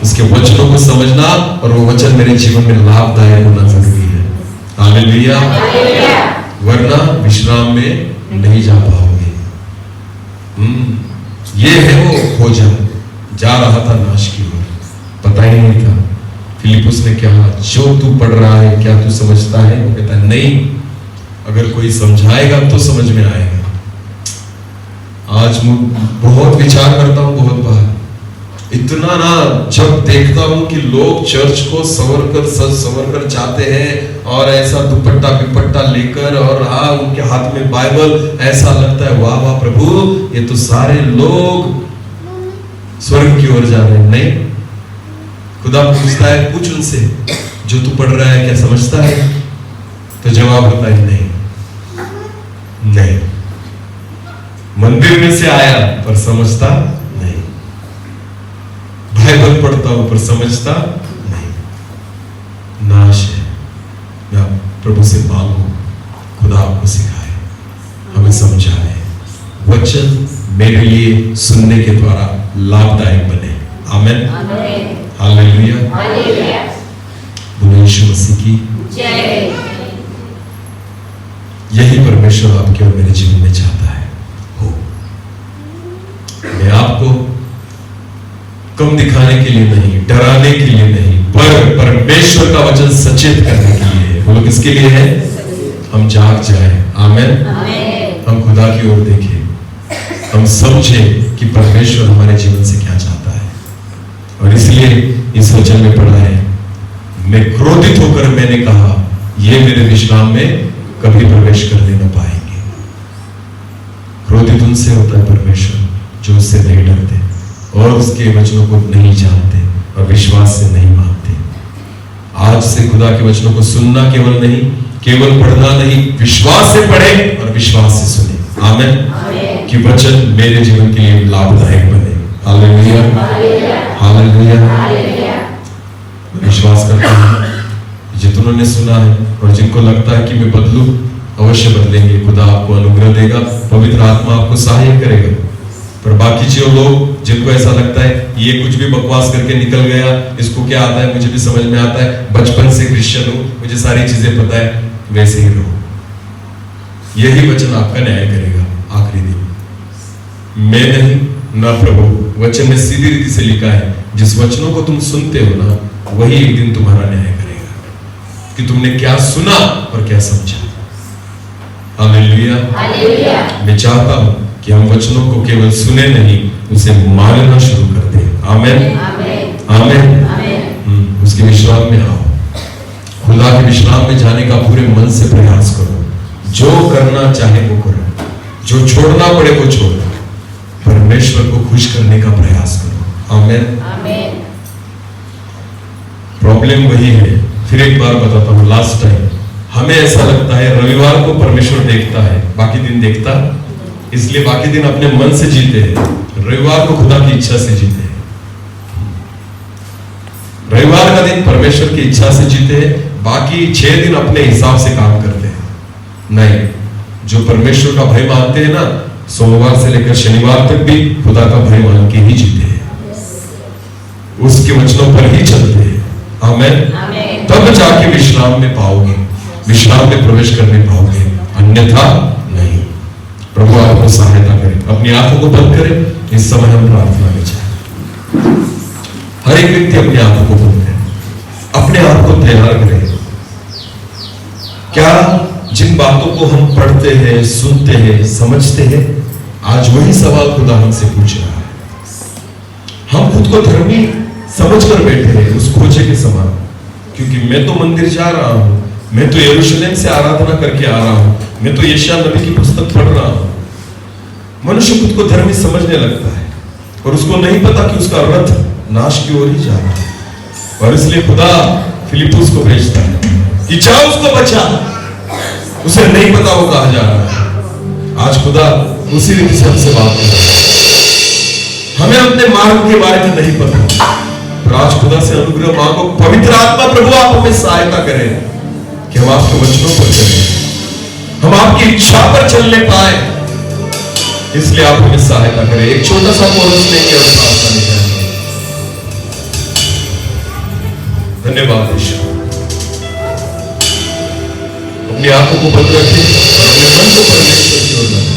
उसके वचनों को समझना, और वो वचन मेरे जीवन में लाभदायक होना जरूरी है। हालेलुया। वरना विश्राम में नहीं जा पाओगे। ये है वो खोजा, जा रहा था नाश की ओर, पता ही नहीं था। फिलिपुस ने कहा जो तू पढ़ रहा है क्या तू समझता है? वो कहता है नहीं, अगर कोई समझाएगा तो समझ में आएगा। आज बहुत विचार करता हूं, बहुत बार इतना ना, जब देखता हूं कि लोग चर्च को सवर कर जाते हैं और ऐसा दुपट्टा विपट्टा लेकर, और उनके हाथ में बाइबल, ऐसा लगता है वाह वाह प्रभु, ये तो सारे लोग स्वर्ग की ओर जा रहे हैं। नहीं, खुदा पूछता है पूछ उनसे जो तू पढ़ रहा है क्या समझता है? तो जवाब होता है नहीं। मंदिर में से आया पर समझता नहीं, बाइबल पढ़ता हूं पर समझता नहीं, नाश है। मैं प्रभु से मांगू खुदा आपको सिखाए, हमें समझाए, वचन मेरे लिए सुनने के द्वारा लाभदायक बने। आमेन, हालेलुया। बोलो यीशु मसीह की जय। यही परमेश्वर आपके और मेरे जीवन में चाहता है हो। मैं आपको कम दिखाने के लिए नहीं, डराने के लिए नहीं, पर परमेश्वर का वचन सचेत करने के लिए है। बोलो किसके लिए है? हम जाग जाए। आमेन। हम खुदा की ओर देखें, हम समझें कि परमेश्वर हमारे जीवन से क्या चाहता है। और इसलिए इस वचन में पढ़ा है, मैं क्रोधित होकर मैंने कहा ये मेरे विश्राम में कभी प्रवेश करने न पाएंगे। क्रोधित उनसे होता है परमेश्वर जो उससे नहीं डरते और उसके वचनों को नहीं जानते और विश्वास से नहीं मानते। आज से खुदा के वचनों को सुनना केवल नहीं, केवल पढ़ना नहीं, विश्वास से पढ़े और विश्वास से सुने। आमेन। कि वचन मेरे जीवन के लिए लाभदायक बने। Hallelujah, hallelujah. विश्वास करता हूं जितनों ने सुना है और जिनको लगता है कि मैं बदलूं, अवश्य बदलेंगे। खुदा आपको अनुग्रह देगा, पवित्र आत्मा आपको सहायता करेगा। पर बाकी जो लोग जिनको ऐसा लगता है ये कुछ भी बकवास करके निकल गया, इसको क्या आता है, मुझे भी समझ में आता है, बचपन से क्रिश्चियन हूं, मुझे सारी चीजें पता है, वैसे ही रहो। यही वचन आपका न्याय करेगा आखिरी दिन। मैं नहीं ना प्रभु, वचन में सीधी रीति से लिखा है, जिस वचनों को तुम सुनते हो ना, वही एक दिन तुम्हारा न्याय करेगा कि तुमने क्या सुना और क्या समझा। हालेलुया। मैं चाहता हूं कि हम वचनों को केवल सुने नहीं, उसे मानना शुरू कर दें। आमेन, आमेन। उसके विश्राम में आओ, खुदा के विश्राम में जाने का पूरे मन से प्रयास करो। जो करना चाहे वो करो, जो छोड़ना पड़े वो छोड़ो, परमेश्वर को खुश करने का प्रयास करो। आमेन। प्रॉब्लम वही है, फिर एक बार बताता हूं, लास्ट टाइम, हमें ऐसा लगता है रविवार को परमेश्वर देखता है, बाकी दिन देखता, इसलिए बाकी दिन अपने मन से जीते हैं, रविवार को खुदा की इच्छा से जीते हैं। रविवार का दिन परमेश्वर की इच्छा से जीते हैं, बाकी 6 दिन अपने हिसाब से काम करते हैं। नहीं, जो परमेश्वर का भय मानते हैं ना, सोमवार से लेकर शनिवार तक भी खुदा का भय मान के ही जीते हैं, उसके वचनों पर ही चलते हैं। आमेन। तब जाके विश्राम में पाओगे, विश्राम में प्रवेश करने पाओगे, अन्यथा नहीं। प्रभु आपको सहायता करे। अपनी आंखों को बंद करें, इस समय हम प्रार्थना में जाए। हर एक व्यक्ति अपनी आंखों को बंद करे, अपने आप को तैयार करें। क्या जिन बातों को हम पढ़ते हैं, सुनते हैं, समझते हैं, आज वही सवाल खुदा हमसे पूछ रहा है। हम खुद को धर्मी समझकर बैठे हैं उस खोजे के समान, क्योंकि मैं तो मंदिर जा रहा हूं, मैं तो यरूशलेम से आराधना करके आ रहा हूं, मैं तो यशायाह नबी की पुस्तक पढ़ रहा हूं। मनुष्य खुद को धर्मी समझने लगता है और उसको नहीं पता कि उसका रथ नाश की ओर ही जा रहा है। और इसलिए खुदा फिलिप्पुस को भेजता है कि जाओ उसको बचा, उसे नहीं पता वो कहां जा रहा है। आज खुदा उसी रीति से हमसे बात कर रहा है। हमें अपने मार्ग के बारे में नहीं पता, पर आज खुदा से अनुग्रह मांगो, पवित्र आत्मा प्रभु आप हमें सहायता करें कि हम आपके वचनों पर चलें, हम आपकी इच्छा पर चलने पाए। इसलिए आप हमें सहायता करें। एक छोटा सा कोरस लेंगे और प्रार्थना में जाएंगे। धन्यवाद यीशु। अपनी आंखों को बंद रखें और अपने मन को परमेश्वर की ओर लगाएं।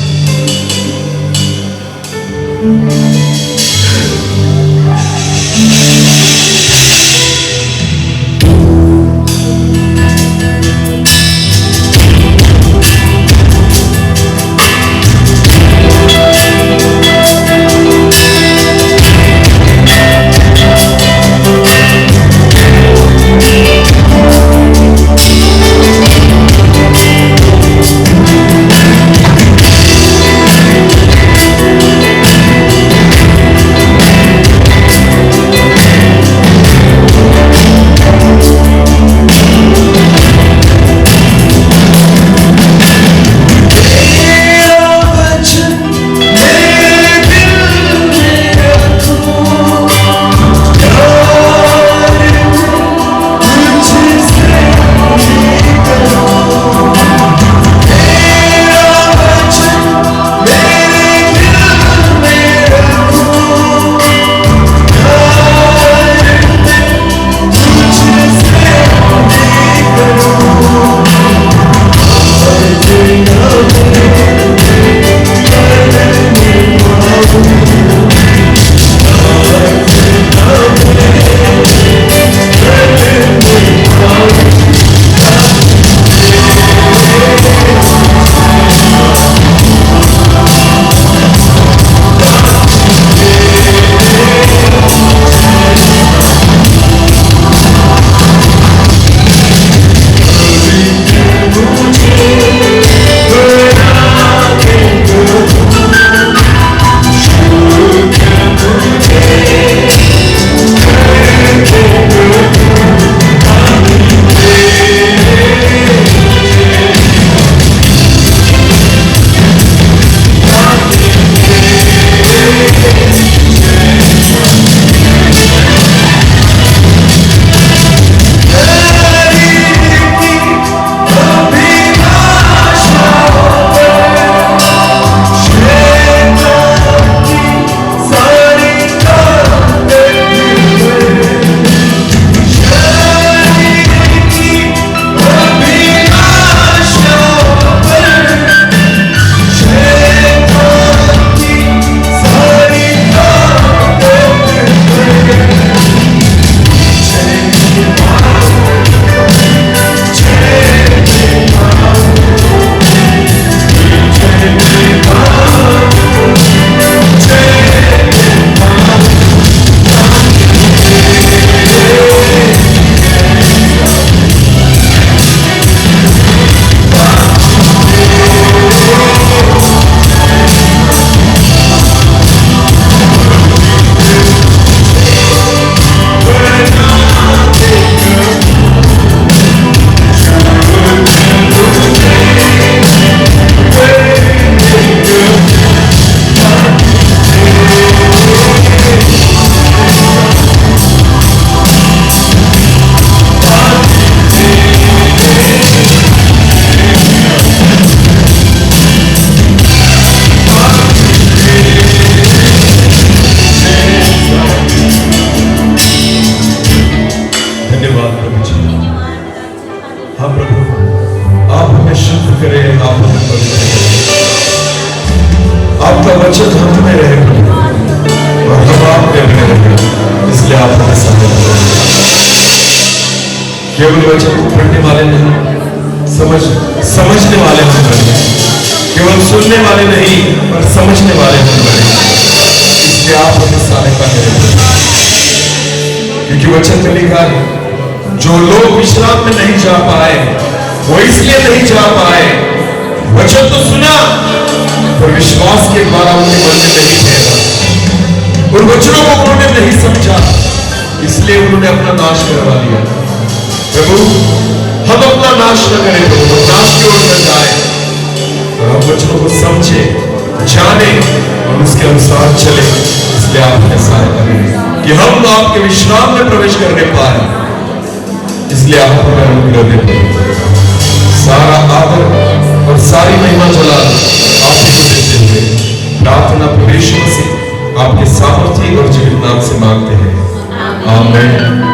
वचन हम में रहे प्रभु और हम आप में भी रहे, इसलिए आप हमें सहायता करें। केवल वचन को पढ़ने वाले नहीं, समझने वाले हम बने, केवल सुनने वाले नहीं पर समझने वाले हम बने, इसलिए आप हमें सहायता करें। क्योंकि वचन में लिखा है जो लोग विश्राम में नहीं जा पाए वो इसलिए नहीं जा पाए, वचन तो सुना पर विश्वास के द्वारा उनके मन में नहीं ठहरा, उन वचनों को उन्होंने नहीं समझा, इसलिए उन्होंने अपना नाश करवा लिया। प्रभु हम अपना नाश न करें प्रभु, नाश की ओर न जाए, और हम वचनों को समझे, जाने और उसके अनुसार चले। इसलिए आप हमें सहायता करें कि हम आपके विश्राम में प्रवेश करने पाए, इसलिए आप हमें अनुग्रह दें। सारा आदर और सारी महिमा जलाल आप ही को देते हुए प्रार्थना प्रभु यीशु मसीह आपके सामर्थ्य और जीवित नाम से मांगते हैं, आमीन।